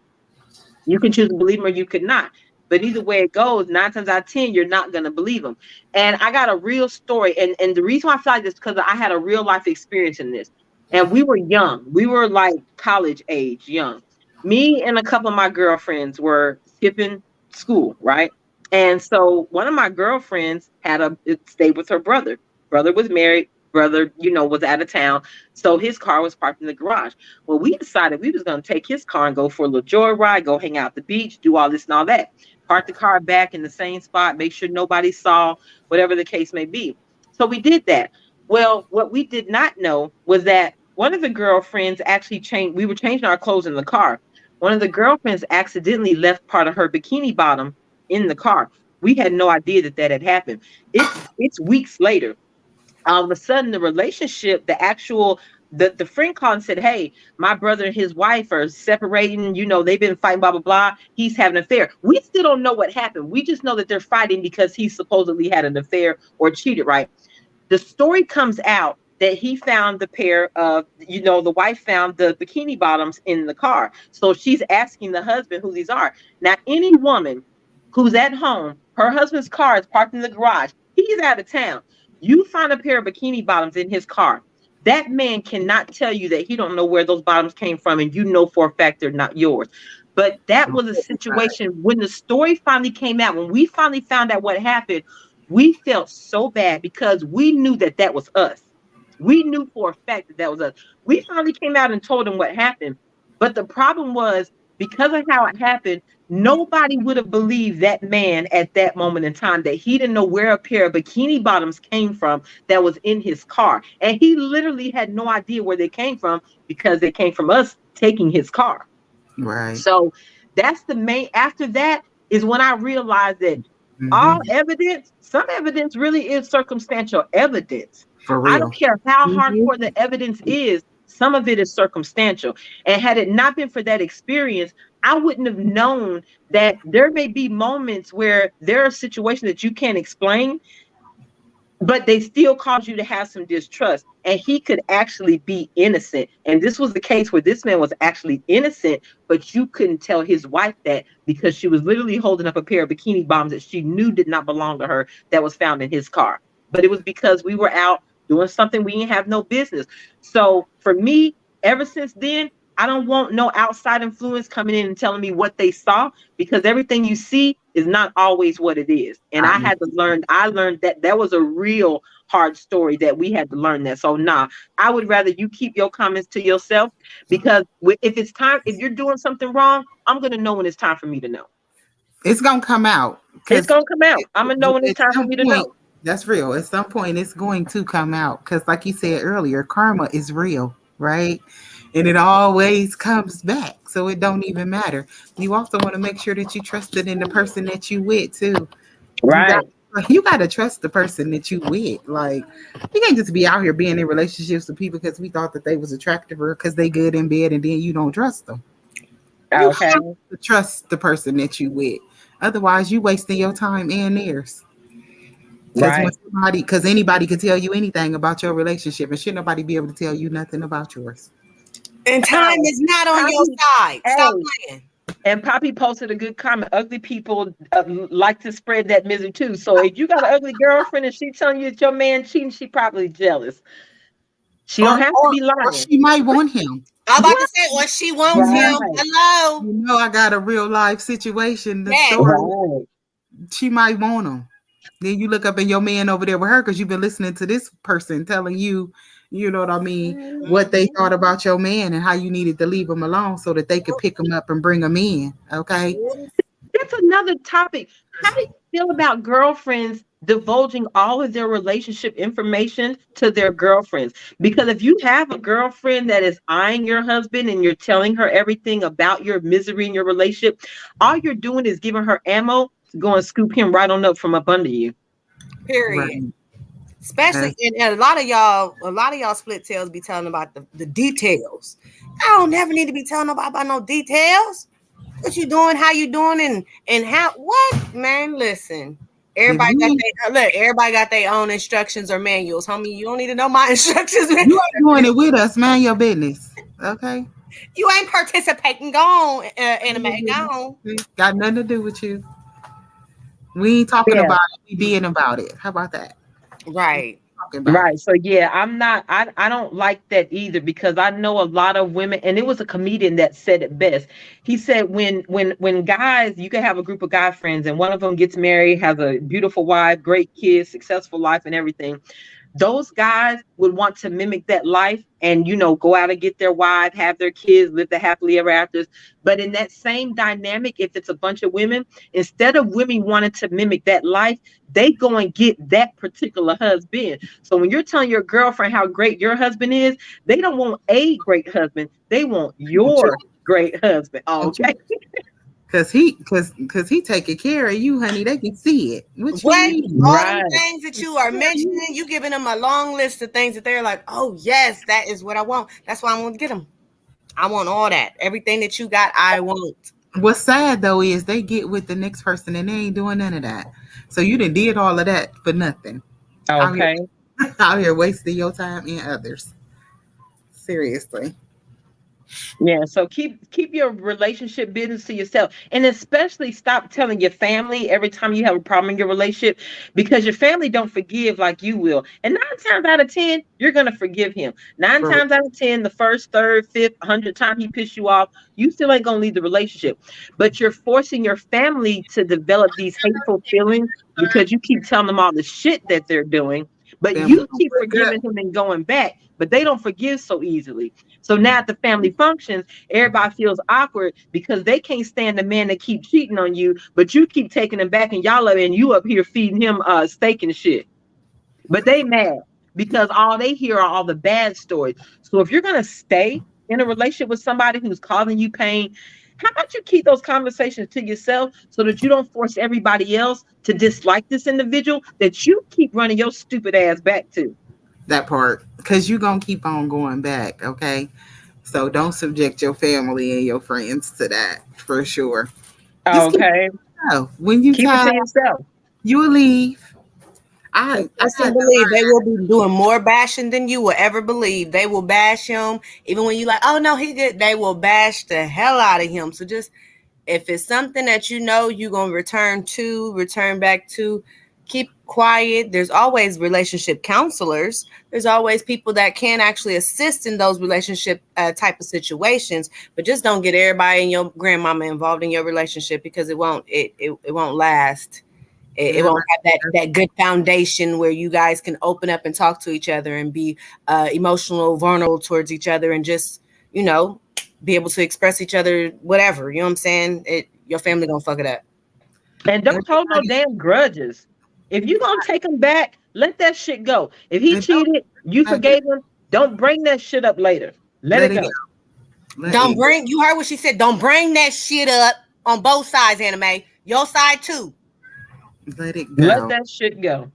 S2: You can choose to believe him or you could not. But either way it goes, 9 times out of 10, you're not going to believe him. And I got a real story. And the reason why I feel like this is because I had a real life experience in this. And we were young. We were like college age, young. Me and a couple of my girlfriends were skipping school, right? And so one of my girlfriends had a stayed with her brother. Brother was married. Brother, was out of town. So his car was parked in the garage. Well, we decided we was going to take his car and go for a little joyride, go hang out at the beach, do all this and all that. Park the car back in the same spot, make sure nobody saw, whatever the case may be. So we did that. Well, what we did not know was that one of the girlfriends actually changed. We were changing our clothes in the car. One of the girlfriends accidentally left part of her bikini bottom in the car. We had no idea that that had happened. It's weeks later, all of a sudden the relationship, the friend called and said, hey, my brother and his wife are separating, they've been fighting, blah blah blah, he's having an affair. We still don't know what happened. We just know that they're fighting because he supposedly had an affair or cheated, right? The story comes out that he found the pair of, the wife found the bikini bottoms in the car. So she's asking the husband who these are. Now, any woman who's at home, her husband's car is parked in the garage, he's out of town. You find a pair of bikini bottoms in his car. That man cannot tell you that he don't know where those bottoms came from, and you know for a fact they're not yours. But that was a situation when the story finally came out, when we finally found out what happened, we felt so bad because we knew that that was us. We knew for a fact that that was us. We finally came out and told him what happened. But the problem was, because of how it happened, nobody would have believed that man at that moment in time, that he didn't know where a pair of bikini bottoms came from that was in his car. And he literally had no idea where they came from because they came from us taking his car.
S1: Right.
S2: So that's the main, after that is when I realized that
S1: Mm-hmm.
S2: all evidence, some evidence really is circumstantial evidence.
S1: For
S2: I don't
S1: real.
S2: care how
S1: Mhm.
S2: hardcore the evidence is, some of it is circumstantial. And had it not been for that experience, I wouldn't have known that there may be moments where there are situations that you can't explain, but they still cause you to have some distrust. And he could actually be innocent. And this was the case where this man was actually innocent, but you couldn't tell his wife that because she was literally holding up a pair of bikini bottoms that she knew did not belong to her that was found in his car. But it was because we were out doing something we didn't have no business. So for me, ever since then, I don't want no outside influence coming in and telling me what they saw, because everything you see is not always what it is. And
S1: I,
S2: I learned that that was a real hard story that we had to learn that. So nah, I would rather you keep your comments to yourself, because if it's time, if you're doing something wrong, I'm going to know when it's time for me to know.
S1: it's gonna come out
S2: It's
S1: because
S2: going to come out. I'm going to know when it's
S1: at
S2: time for
S1: some
S2: me to
S1: point,
S2: know.
S1: that's real. At some point, it's going to come out because, like you said earlier, karma is real, right? And it always comes back, so it don't even matter. You also want to make sure that you trusted in the person that you with too. You got
S2: Right.
S1: you got to trust the person that you with. Like you can't just be out here being in relationships with people because we thought that they was attractive or because they good in bed, and then you don't trust them. You
S2: Okay.
S1: have to trust the person that you with. Otherwise, you wasting your time and theirs.
S2: Right.
S1: Because anybody could tell you anything about your relationship, and should nobody be able to tell you nothing about yours.
S3: And time
S2: Oh,
S3: is not on your
S2: Poppy,
S3: side. Stop
S2: hey,
S3: playing.
S2: and Poppy posted a good comment. Ugly people like to spread that misery too. So if you got an ugly girlfriend and she telling you that your man cheating, she probably jealous. She
S1: Or
S2: don't have to
S1: or
S2: be
S1: or
S2: lying.
S1: she might want him.
S3: I'm about to
S2: What?
S3: say, or she wants him.
S2: Right.
S3: Hello.
S1: I got a real life situation. The
S3: Yes.
S1: story,
S2: Right.
S1: she might want him. Then you look up and your man over there with her because you've been listening to this person telling you, you know what I mean, what they thought about your man and how you needed to leave him alone so that they could pick him up and bring him in. Okay.
S2: That's another topic. How do you feel about girlfriends divulging all of their relationship information to their girlfriends? Because if you have a girlfriend that is eyeing your husband and you're telling her everything about your misery in your relationship, all you're doing is giving her ammo to go and scoop him right on up from up under you.
S3: Period.
S1: Right.
S3: Especially,
S1: That's
S3: and a lot of y'all split tails be telling about the details. I don't never need to be telling nobody about no details. What you doing, how you doing, and how what man, listen.
S1: if
S3: Everybody got
S1: you
S3: everybody got their own instructions or manuals. Homie, you don't need to know my instructions.
S1: you ain't doing it with us, man, your business. Okay.
S3: You ain't participating. Go on, anime, go on.
S1: Got nothing to do with you. We ain't talking
S2: Yeah.
S1: about it. We being about it. How about that?
S3: Right.
S1: Talking about it.
S2: Right. So yeah, I'm not I don't like that either, because I know a lot of women, and it was a comedian that said it best. He said when guys, you can have a group of guy friends and one of them gets married, has a beautiful wife, great kids, successful life and everything. Those guys would want to mimic that life and, go out and get their wife, have their kids, live the happily ever afters. But in that same dynamic, if it's a bunch of women, instead of women wanting to mimic that life, they go and get that particular husband. So when you're telling your girlfriend how great your husband is, they don't want a great husband, they want
S1: Want you,
S2: your great husband.
S1: want you.
S2: Okay.
S1: Cause he taking care of you, honey. They can see it. What you
S3: What?
S1: mean?
S3: All them
S2: Right.
S3: things that you are mentioning, you giving them a long list of things that they're like, oh yes, that is what I want. That's why I want to get them. I want all that. Everything that you got, I want.
S1: What's sad though is they get with the next person and they ain't doing none of that. So you done did all of that for nothing. Out here,
S2: Okay.
S1: out here wasting your time and others. Seriously.
S2: Yeah, so keep your relationship business to yourself, and especially stop telling your family every time you have a problem in your relationship, because your family don't forgive like you will. And 9 times out of 10, you're gonna forgive him. Nine
S1: For
S2: times out of 10, the first, third, fifth, 100th time he pissed you off, you still ain't gonna leave the relationship. But you're forcing your family to develop these hateful feelings because you keep telling them all the shit that they're doing. But
S1: family
S2: you
S1: don't
S2: keep
S1: break up.
S2: forgiving him and going back, but they don't forgive so easily. So now at the family functions, everybody feels awkward because they can't stand the man that keep cheating on you, but you keep taking him back and y'all are and you up here feeding him steak and shit. But they mad because all they hear are all the bad stories. So if you're gonna stay in a relationship with somebody who's causing you pain, how about you keep those conversations to yourself so that you don't force everybody else to dislike this individual that you keep running your stupid ass back to?
S1: That part, because you're gonna keep on going back, okay? So don't subject your family and your friends to that for sure. Just keep
S2: Okay.
S1: when you
S2: Keep it
S1: tired,
S2: to yourself.
S1: you'll leave. I
S3: Trust
S1: had
S3: and
S1: to
S3: believe they
S1: learn.
S3: will be doing more bashing than you will ever believe. They will bash him even when you like, oh no, he good. They will bash the hell out of him. So just if it's something that you know you're gonna return back to, keep quiet. There's always relationship counselors. There's always people that can actually assist in those relationship type of situations. But just don't get everybody and your grandmama involved in your relationship because it won't last. It won't
S1: Everybody,
S3: have that good foundation where you guys can open up and talk to each other and be emotional, vulnerable towards each other, and just you know be able to express each other, whatever. You know what I'm saying? Your family gonna fuck it up.
S2: And don't hold no
S1: everybody,
S2: damn grudges. If you gonna take him back, let that shit go. If he
S1: and don't
S2: cheated, you
S1: back it.
S2: forgave him. Don't bring that shit up later. Let
S1: Let
S2: it
S1: it
S2: go.
S1: go. Let
S3: Don't
S1: it
S3: bring. You heard what she said. Don't bring that shit up on both sides. Anime, your side too.
S1: let it
S2: Let
S1: go
S2: that shit go.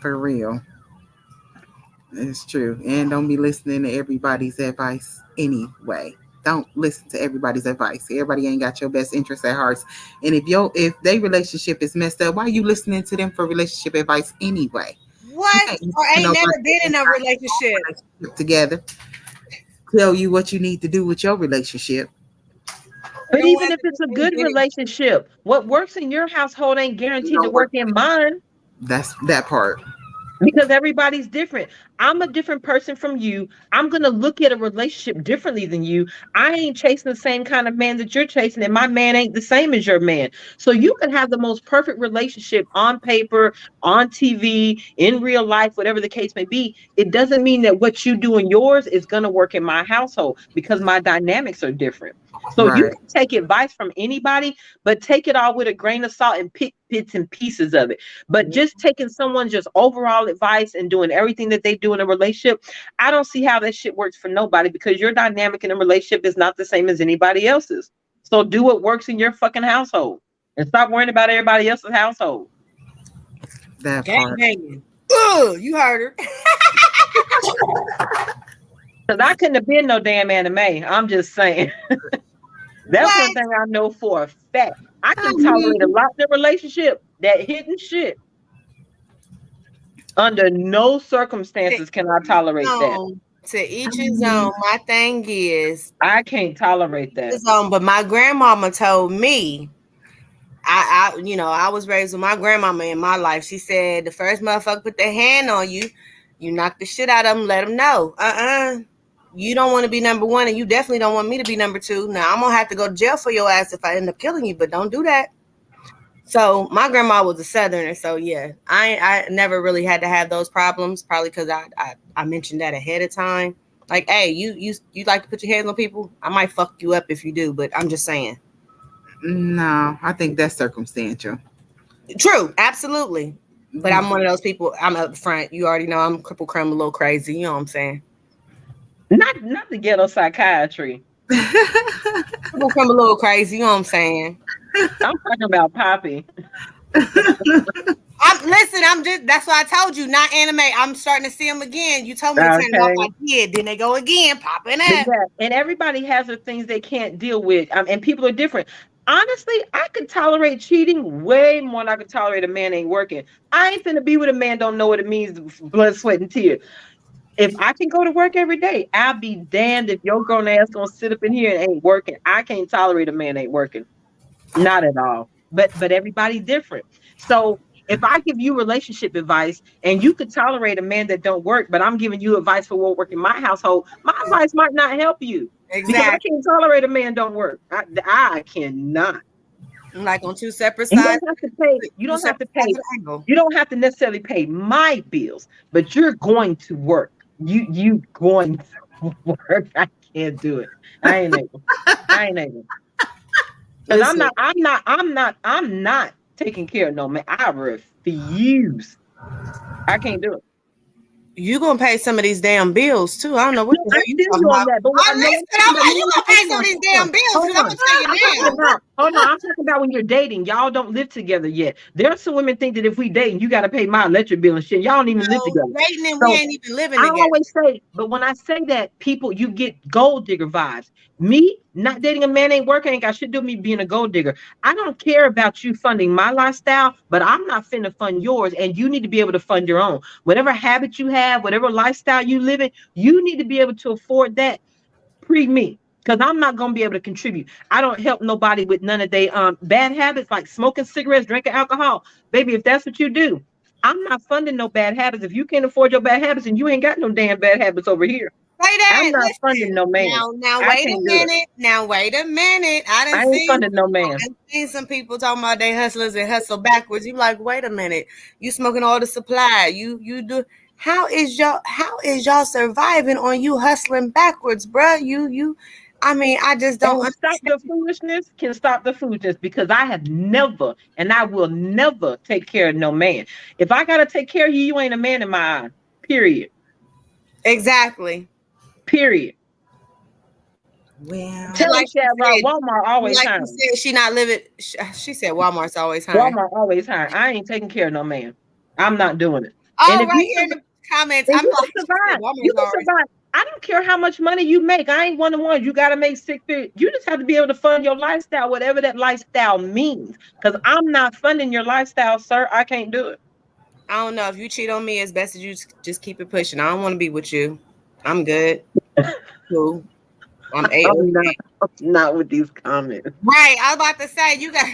S1: for real. It's true. And don't be listening to everybody's advice anyway. Don't listen to everybody's advice. Everybody ain't got your best interest at heart. And if their relationship is messed up, why are you listening to them for relationship advice anyway? You
S3: What?
S1: can't
S3: Or
S1: listen to
S3: ain't never
S1: nobody
S3: been in
S1: that's
S3: a
S1: not in
S3: relationship.
S1: a relationship together tell you what you need to do with your relationship.
S3: Or
S2: But
S3: don't
S2: even
S3: have
S2: if
S3: to
S2: it's a
S3: be
S2: good relationship, what works in your household ain't
S1: You
S2: guaranteed to
S1: don't
S2: work
S1: work.
S2: in mine.
S1: That's that part.
S2: Because everybody's different. I'm a different person from you. I'm going to look at a relationship differently than you. I ain't chasing the same kind of man that you're chasing, and my man ain't the same as your man. So you can have the most perfect relationship on paper, on TV, in real life, whatever the case may be. It doesn't mean that what you do in yours is going to work in my household because my dynamics are different. So you
S1: Right.
S2: can take advice from anybody, but take it all with a grain of salt and pick bits and pieces of it. But just taking someone's just overall advice and doing everything that they do in a relationship, I don't see how that shit works for nobody because your dynamic in a relationship is not the same as anybody else's. So do what works in your fucking household and stop worrying about everybody else's household.
S1: That
S3: gang
S1: part.
S3: banging. Ugh, you heard her.
S2: Because I couldn't have been no damn anime. I'm just saying. That's one
S3: What?
S2: thing I know for a fact. I
S1: I
S2: can tolerate a
S1: mean,
S2: lot in a relationship. That hidden shit. Under no
S3: To
S2: circumstances can I
S3: each his
S2: tolerate that.
S3: own. To
S1: I
S3: each his own.
S1: mean,
S3: My thing is
S2: I can't tolerate that.
S3: his own. But my grandmama told me, I was raised with my grandmama in my life. She said the first motherfucker put their hand on you, you knock the shit out of them, let them know. You don't want to be number one, and you definitely don't want me to be number two. Now I'm gonna have to go to jail for your ass if I end up killing you, but don't do that. So my grandma was a Southerner, so yeah, I never really had to have those problems. Probably because I mentioned that ahead of time. Like, hey, you like to put your hands on people? I might fuck you up if you do, but I'm just saying.
S1: no, I think that's circumstantial.
S3: True, absolutely. But
S1: Mm,
S3: I'm one of those people. I'm up front. You already know I'm cripple crumb a little crazy. You know what I'm saying?
S2: Not the ghetto psychiatry.
S3: Cripple crumb a little crazy. You know what I'm saying?
S2: I'm talking about Poppy.
S3: Listen. I'm just. That's why I told you, not anime. I'm starting to see them again. You told me to turn it off.
S2: Okay.
S3: I did. Then they go again, popping
S2: But
S3: up.
S2: yeah, and everybody has the things they can't deal with. And people are different. Honestly, I could tolerate cheating way more than I could tolerate a man ain't working. I ain't finna be with a man don't know what it means blood, sweat, and tears. If I can go to work every day, I'll be damned if your grown ass gonna sit up in here and ain't working. I can't tolerate a man ain't working. Not at all. But everybody's different. So if I give you relationship advice and you could tolerate a man that don't work, but I'm giving you advice for what work in my household, my advice might not help you because I
S3: Exactly.
S2: can't tolerate a man don't work. I cannot.
S3: Like on two separate
S2: And you
S3: sides.
S2: don't have to pay. You
S3: Two
S2: don't have
S3: separate
S2: to
S3: sides
S2: pay.
S3: of the angle.
S2: You don't have to necessarily pay my bills, but you're going to work. You going to work. I can't do it. I ain't able. I ain't able. Because
S1: listen,
S2: I'm not taking care of no man. I refuse. I can't do it.
S3: You gonna pay some of these damn bills too. I don't know what the hell
S2: I
S3: you
S2: feel
S3: talking
S2: you on
S3: about.
S2: that, but
S3: I'm like, you gonna pay some of these damn bills because I'm gonna tell you now.
S2: Hold on. I'm talking about when you're dating. Y'all don't live together yet. There are some women think that if we dating, you got to pay my electric bill and shit. Y'all don't even live together.
S3: Dating and we
S2: So
S3: ain't even living
S2: I
S3: together.
S2: always say, but when I say that, people, you get gold digger vibes. Me not dating a man ain't working, ain't got shit to do with me being a gold digger. I don't care about you funding my lifestyle, but I'm not finna fund yours, and you need to be able to fund your own. Whatever habit you have, whatever lifestyle you live in, you need to be able to afford that pre me. Because I'm not gonna be able to contribute. I don't help nobody with none of their bad habits like smoking cigarettes, drinking alcohol. Baby, if that's what you do, I'm not funding no bad habits. If you can't afford your bad habits and you ain't got no damn bad habits over here,
S3: Say
S2: I'm
S3: that.
S2: not funding
S3: Listen.
S2: no man.
S3: Now
S2: I
S3: wait a
S2: can't do it.
S3: minute. Now wait a minute.
S2: I ain't funding no man.
S3: I've seen some people talking about they hustlers and hustle backwards. You like, wait a minute. You smoking all the supply. You do. How is y'all surviving on you hustling backwards, bruh? I mean, I just don't
S2: And stop the foolishness can stop the foolishness because I have never and I will never take care of no man. If I gotta take care of you, you ain't a man in my eye. Period.
S3: exactly.
S2: Period.
S1: Well,
S2: Tell them
S3: Like you
S2: Shadrach,
S3: said,
S2: Walmart always hiring.
S3: she not living. She said Walmart's always hiring.
S2: Walmart always hiring. I ain't taking care of no man. I'm not doing it. And
S3: Oh,
S2: if
S3: right
S2: you
S3: here in the comments,
S2: and
S3: I'm
S2: you
S3: like,
S2: can
S3: she said
S2: survive. You
S3: Walmart's
S2: can
S3: always.
S2: survive. I don't care how much money you make. I ain't one of one. You got to make 6 figures. You just have to be able to fund your lifestyle, whatever that lifestyle means. Because I'm not funding your lifestyle, sir. I can't do it.
S3: I don't know. If you cheat on me, it's best that you just keep it pushing. I don't want to be with you. I'm good. Cool. I'm
S2: I'm
S3: A-okay.
S2: not with these comments.
S3: Right. I was about to say, you got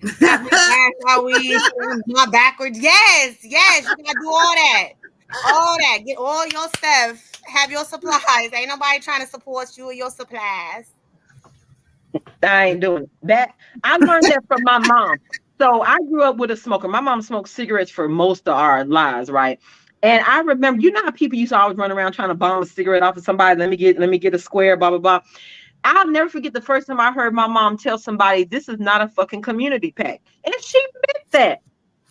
S3: me back how we my backwards. Yes. You gotta do all that. All that. Get all your stuff. Have your supplies. Ain't nobody trying to support you or your supplies.
S2: I ain't doing that. I learned that from my mom. So I grew up with a smoker. My mom smoked cigarettes for most of our lives, right? And I remember, you know how people used to always run around trying to bomb a cigarette off of somebody. Let me get a square, blah blah blah. I'll never forget the first time I heard my mom tell somebody, "This is not a fucking community pack," and she meant that.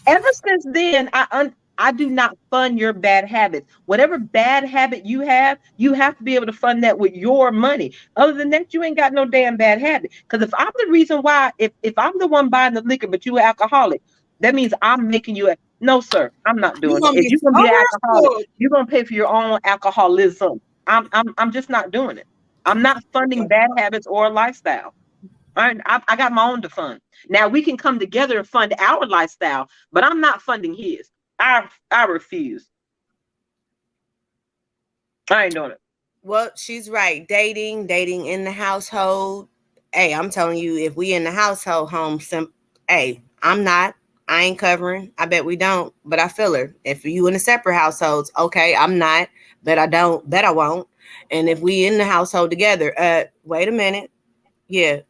S2: Ever since then, I do not fund your bad habits. Whatever bad habit you have to be able to fund that with your money. Other than that, you ain't got no damn bad habit. Because if I'm the reason why, if I'm the one buying the liquor, but you an alcoholic, that means I'm making you a no, sir. I'm not
S3: You
S2: doing it.
S3: gonna
S2: If
S3: be
S2: you're gonna be an alcoholic,
S3: sober.
S2: you're gonna pay for your own alcoholism. I'm just not doing it. I'm not funding bad habits or a lifestyle. I got my own to fund. Now we can come together and fund our lifestyle, but I'm not funding his. I refuse. I ain't doing it.
S3: Well, she's right. Dating in the household. Hey, I'm telling you, if we in the household home, hey, I'm not. I ain't covering. I bet we don't. But I feel her. If you in a separate households, okay, I'm not. Bet I don't. Bet I won't. And if we in the household together, wait a minute. Yeah.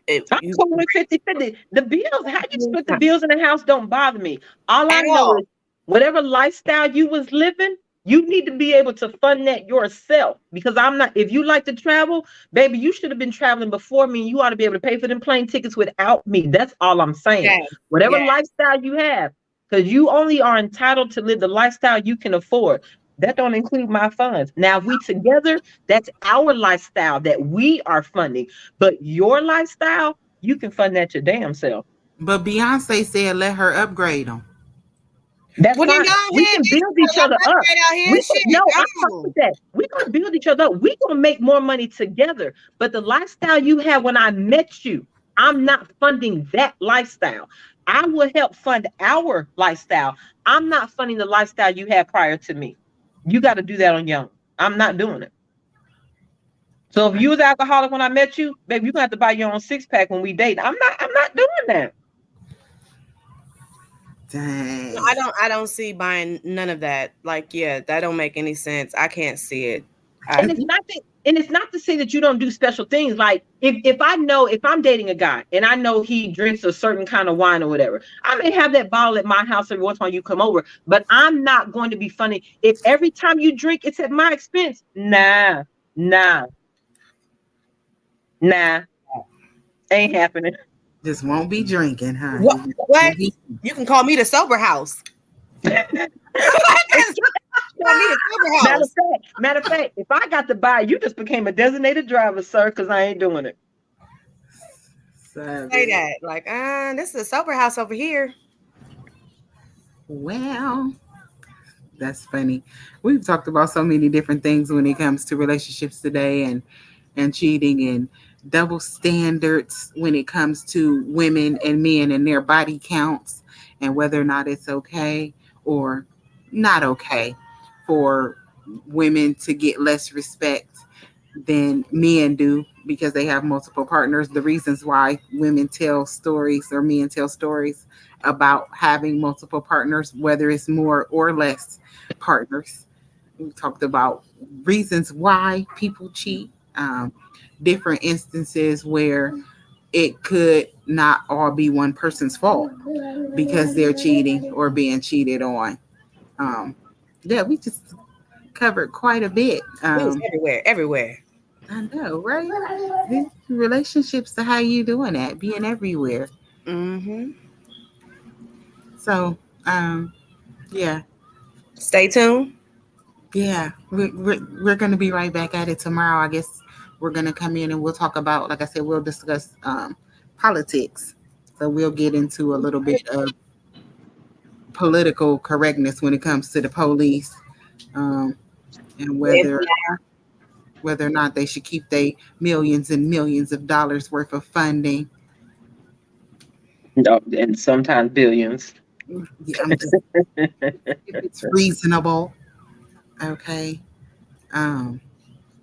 S2: I'm
S3: You
S2: cool with 50-50. The bills, how you split the bills in the house don't bother me. All I
S3: at
S2: know
S3: all.
S2: is whatever lifestyle you was living, you need to be able to fund that yourself. Because I'm not, if you like to travel, baby, you should have been traveling before me. And you ought to be able to pay for them plane tickets without me. That's all I'm saying.
S3: Yes.
S2: Whatever
S3: Yes.
S2: lifestyle you have, because you only are entitled to live the lifestyle you can afford. That don't include my funds. Now, if we together, that's our lifestyle that we are funding. But your lifestyle, you can fund that your damn self.
S1: but Beyonce said let her upgrade them.
S2: That's
S3: Well, then
S2: fine.
S3: go
S2: We
S3: ahead.
S2: can
S3: Bitch.
S2: build each
S3: Y'all
S2: other up.
S3: upgrade out here.
S2: We can,
S3: Shit.
S2: no, I'm fine
S3: Go.
S2: with that. We're gonna build each other up. We're gonna make more money together. But the lifestyle you had when I met you, I'm not funding that lifestyle. I will help fund our lifestyle. I'm not funding the lifestyle you had prior to me. You got to do that on your own. I'm not doing it. So if you was alcoholic when I met you, baby, you're gonna have to buy your own 6-pack when we date. I'm not doing that.
S1: Dang.
S3: I don't see buying none of that. Like, yeah, that don't make any sense. I can't see it.
S2: And it's not to say that you don't do special things. Like if I know, if I'm dating a guy and I know he drinks a certain kind of wine or whatever, I may have that bottle at my house every once in a while you come over, but I'm not going to be funny. If every time you drink it's at my expense, nah, nah, nah, ain't happening.
S1: Just won't be drinking, huh?
S3: What? You can call me the sober house. Call me the house.
S2: Matter of fact, if I got to buy, you just became a designated driver, sir, because I ain't doing it.
S3: Say that. Like, this is a sober house over here.
S1: Well, that's funny. We've talked about so many different things when it comes to relationships today, and cheating and double standards when it comes to women and men and their body counts and whether or not it's okay or not okay for women to get less respect than men do because they have multiple partners. The reasons why women tell stories or men tell stories about having multiple partners, whether it's more or less partners. We talked about reasons why people cheat, different instances where it could not all be one person's fault because they're cheating or being cheated on. Um, yeah, we just covered quite a bit.
S3: It was everywhere.
S1: I know, right? Relationships to how you doing that, being everywhere.
S3: Mm-hmm.
S1: So, yeah,
S3: Stay tuned.
S1: yeah, we're going to be right back at it tomorrow. I guess we're going to come in and we'll talk about, like I said, we'll discuss politics. So we'll get into a little bit of political correctness when it comes to the police, and whether or not they should keep their millions and millions of dollars worth of funding.
S2: No, and sometimes billions.
S1: Yeah, I'm just, if it's reasonable. Okay. Um,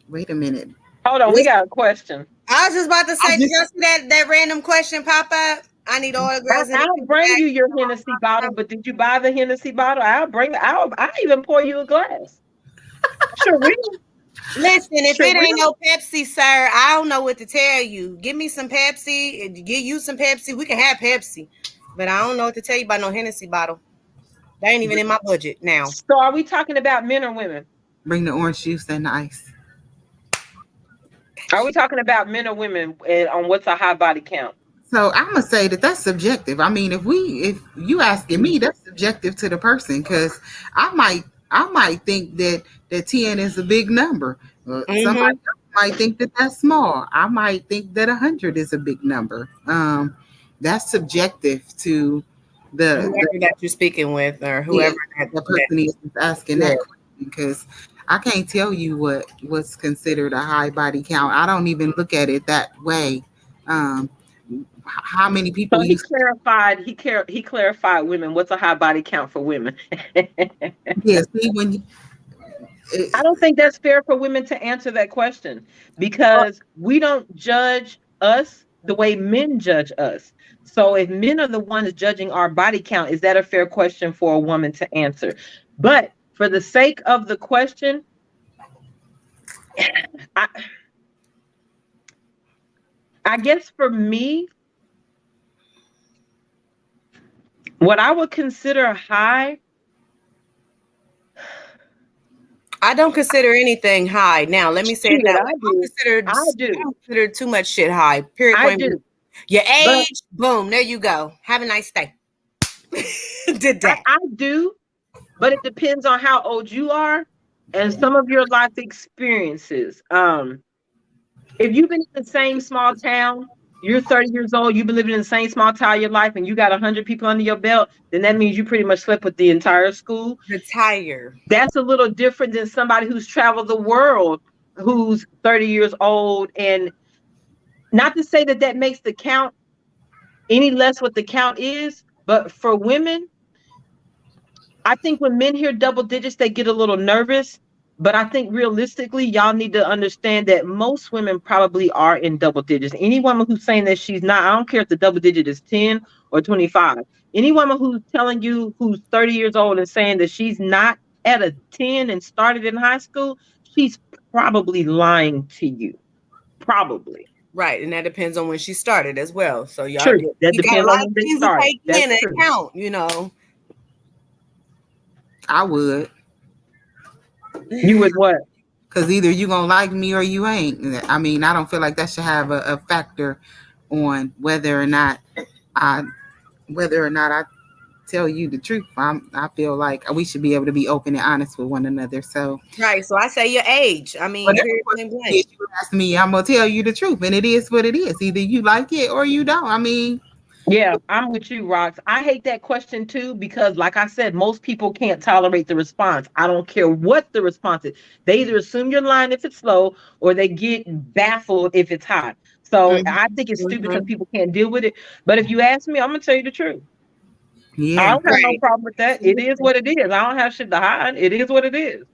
S1: Wait a minute.
S2: Hold on, we got a question.
S3: I was just about to say, did you see that random question pop up? I need autographs.
S2: I'll bring you your Hennessy bottle, but did you buy the Hennessy bottle? I'll even pour you a glass. Sure will.
S3: Listen, if it ain't no Pepsi, sir, I don't know what to tell you. Give me some Pepsi. Give you some Pepsi. We can have Pepsi. But I don't know what to tell you about no Hennessy bottle. That ain't even in my budget now.
S2: So are we talking about men or women?
S1: Bring the orange juice and the ice.
S2: Are we talking about men or women on what's a high body count?
S1: So I'm gonna say that that's subjective. I mean, if you asking me, that's subjective to the person because I might think that 10 is a big number. Somebody else might think that that's small. I might think that 100 is a big number. That's subjective to
S3: whoever that you're speaking with or whoever
S1: the person is asking that question because I can't tell you what's considered a high body count. I don't even look at it that way. How many people?
S2: So he clarified women. What's a high body count for women?
S1: Yeah, see
S2: I don't think that's fair for women to answer that question because we don't judge us the way men judge us. So if men are the ones judging our body count, is that a fair question for a woman to answer? But for the sake of the question, I guess for me, what I would consider high.
S3: I don't consider anything high. Now, let me say it that way. I don't consider too much shit high. Period.
S2: I do.
S3: Your age, boom, there you go. Have a nice day. Did that.
S2: I do, but it depends on how old you are and some of your life experiences. If you've been in the same small town, you're 30 years old, you've been living in the same small town your life, and you got 100 people under your belt, then that means you pretty much slept with the entire school.
S3: Retire.
S2: That's a little different than somebody who's traveled the world, who's 30 years old. And not to say that makes the count any less what the count is, but for women, I think when men hear double digits, they get a little nervous. But I think realistically, y'all need to understand that most women probably are in double digits. Any woman who's saying that she's not, I don't care if the double digit is 10 or 25. Any woman who's telling you who's 30 years old and saying that she's not at a 10 and started in high school, she's probably lying to you. Probably.
S3: Right. And that depends on when she started as well. So y'all
S2: that depends on when they started.
S3: That's true. Account, you know.
S1: I would.
S2: You would what?
S1: Because either you gonna like me or you ain't. I mean, I don't feel like that should have a factor on whether or not I tell you the truth. I feel like we should be able to be open and honest with one another. So
S3: Right. So I say your age. I mean,
S1: whatever
S3: period,
S1: question
S3: point
S1: it
S3: blank.
S1: is you ask me, I'm gonna tell you the truth, and it is what it is. Either you like it or you don't. I mean,
S2: Yeah, I'm with you, Rox. I hate that question too because, like I said, most people can't tolerate the response. I don't care what the response is. They either assume you're lying if it's slow or they get baffled if it's hot. So I think it's stupid because people can't deal with it. But if you ask me, I'm going to tell you the truth. I
S1: yeah,
S2: don't have no
S3: Right.
S2: problem with that. It is what it is. I don't have shit to hide. It is what it is.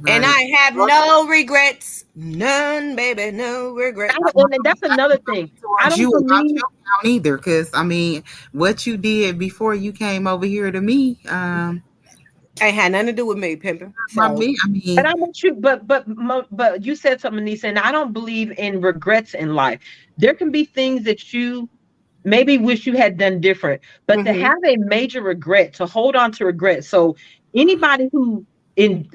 S3: And
S1: right.
S3: I have no regrets. None, baby, no regrets.
S2: And that's another thing. I
S1: Towards
S2: don't
S1: you about
S2: believe.
S1: your count either, because I mean, what you did before you came over here to me,
S3: Ain't had nothing to do with me, pimping. So
S1: I
S2: And
S1: mean,
S2: I want you, but you said something, Nisa, and I don't believe in regrets in life. There can be things that you maybe wish you had done different, but to have a major regret, to hold on to regret. So anybody who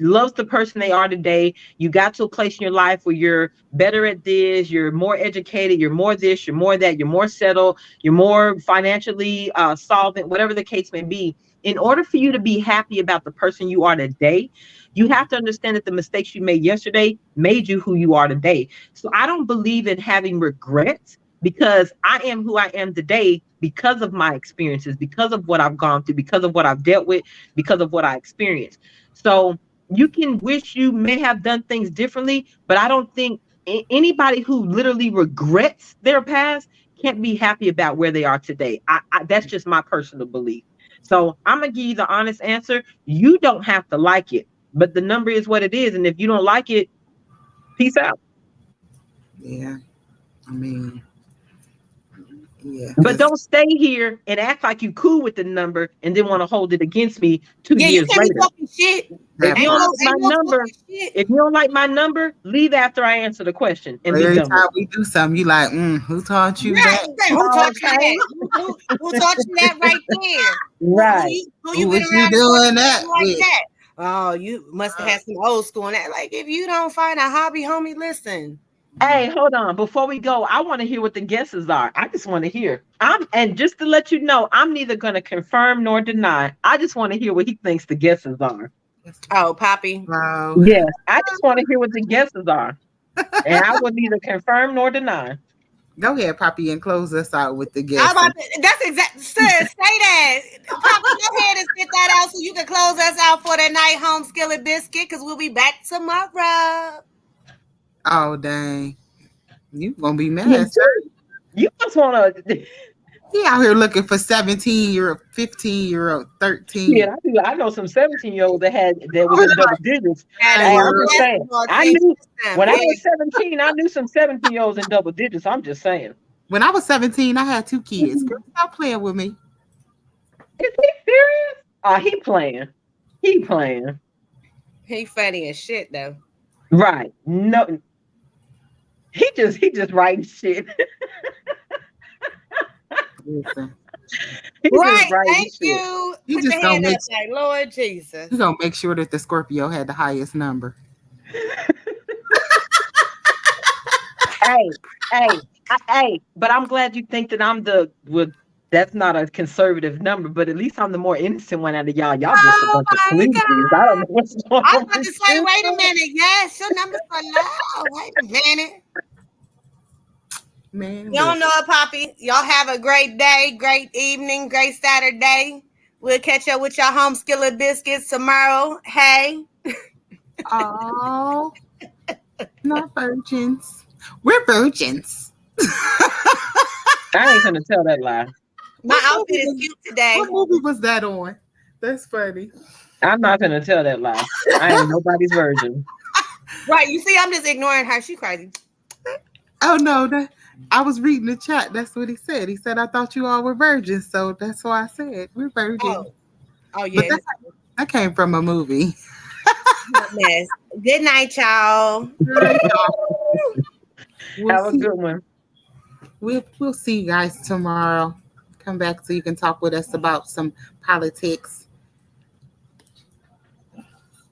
S2: loves the person they are today, you got to a place in your life where you're better at this, you're more educated, you're more this, you're more that, you're more settled, you're more financially solvent, whatever the case may be. In order for you to be happy about the person you are today, you have to understand that the mistakes you made yesterday made you who you are today. So I don't believe in having regrets because I am who I am today because of my experiences, because of what I've gone through, because of what I've dealt with, because of what I experienced. So you can wish you may have done things differently, but I don't think anybody who literally regrets their past can't be happy about where they are today. That's just my personal belief. So I'm gonna give you the honest answer. You don't have to like it, but the number is what it is, and if you don't like it, peace out.
S1: yeah, I mean, yeah,
S2: But
S1: because
S2: don't stay here and act like you cool with the number and then want to hold it against me two
S3: yeah, you
S2: years
S3: can't be
S2: later.
S3: talking shit.
S2: If
S1: that
S2: you
S3: Ain't
S2: don't
S1: part.
S3: no,
S2: like my
S3: ain't no
S2: number,
S3: talking shit.
S2: if you don't like my number, leave after I answer the question and be
S1: Every
S2: done with
S1: time we do something, you like, who taught you
S3: Right,
S1: that?
S3: right. Who
S2: it.
S3: taught you
S2: Okay.
S3: that? Who taught you that right there?
S2: Right.
S3: Who
S1: Who
S3: you been
S1: was you
S3: around before to
S1: doing
S3: teach
S1: that
S3: you like
S1: with?
S3: that? Oh, you must have had some old school and that. Like, if you don't find a hobby, homie, listen.
S2: Hey, hold on. Before we go, I want to hear what the guesses are. I just want to hear. And just to let you know, I'm neither going to confirm nor deny. I just want to hear what he thinks the guesses are.
S3: Oh, Poppy.
S1: Wow.
S2: Yes, I just want to hear what the guesses are. And I will neither confirm nor deny.
S1: Go ahead, Poppy, and close us out with the
S3: I'm
S1: guessing.
S3: about to, that's exact. Sis, say that. Poppy, go ahead and spit that out so you can close us out for the night, home skillet biscuit, because we'll be back tomorrow.
S1: Oh, dang. You gonna be
S2: Me
S1: mad, sir.
S2: too. You just want to.
S1: He out here looking for 17-year-old, 15-year-old, 13.
S2: Yeah, I know some 17-year-olds that was
S1: Oh,
S2: in double digits.
S3: Had
S1: my
S3: a
S2: Hey,
S3: whole
S2: I'm
S1: word.
S2: just saying.
S3: basketball
S2: I
S3: team
S2: knew
S3: this time.
S2: when I
S3: Hey,
S2: was 17, I knew some 17-year-olds in double digits. I'm just saying.
S1: When I was 17, I had 2 kids.
S2: Is
S1: Girl, stop playing with me.
S2: he serious? Oh, he playing. He playing.
S3: he funny as shit though.
S2: Right. No, he just writing shit.
S1: Listen,
S2: He just
S3: Right.
S2: writing
S3: Thank
S2: shit.
S3: you.
S1: he
S3: Put your
S1: just gonna
S3: hand
S1: make
S3: up like Lord Jesus.
S1: he gonna make sure that the Scorpio had the highest number.
S2: Hey, hey, but I'm glad you think that I'm the well, that's not a conservative number, but at least I'm the more innocent one out of y'all. Y'all just a
S3: Oh
S2: bunch of
S3: my
S2: floozies. I don't
S3: God.
S2: know what's going
S3: I was
S2: on
S3: about to
S2: with
S3: say,
S2: you.
S3: wait a minute. Yes, your number's so low. Wait a minute.
S1: Man,
S3: You don't
S1: listen.
S3: know it, Poppy. Y'all have a great day, great evening, great Saturday. We'll catch up with y'all home skillet biscuits tomorrow. Hey.
S1: Oh, not virgins. We're virgins.
S2: I ain't gonna tell that lie.
S3: My
S1: What
S3: outfit
S1: movie
S3: is
S1: was,
S3: cute today.
S1: what movie was that on? That's funny.
S2: I'm not gonna tell that lie. I ain't nobody's virgin.
S3: Right. You see, I'm just ignoring her. She crazy.
S1: Oh no, I was reading the chat. That's what he said. He said, I thought you all were virgins, so that's why I said we're virgins.
S3: Oh. Oh
S1: But
S3: yeah.
S1: that came from a movie.
S3: Hot mess. Good night, y'all.
S1: All right, y'all. We'll
S2: Have a
S1: see.
S2: good one.
S1: We'll see you guys tomorrow. Come back so you can talk with us about some politics.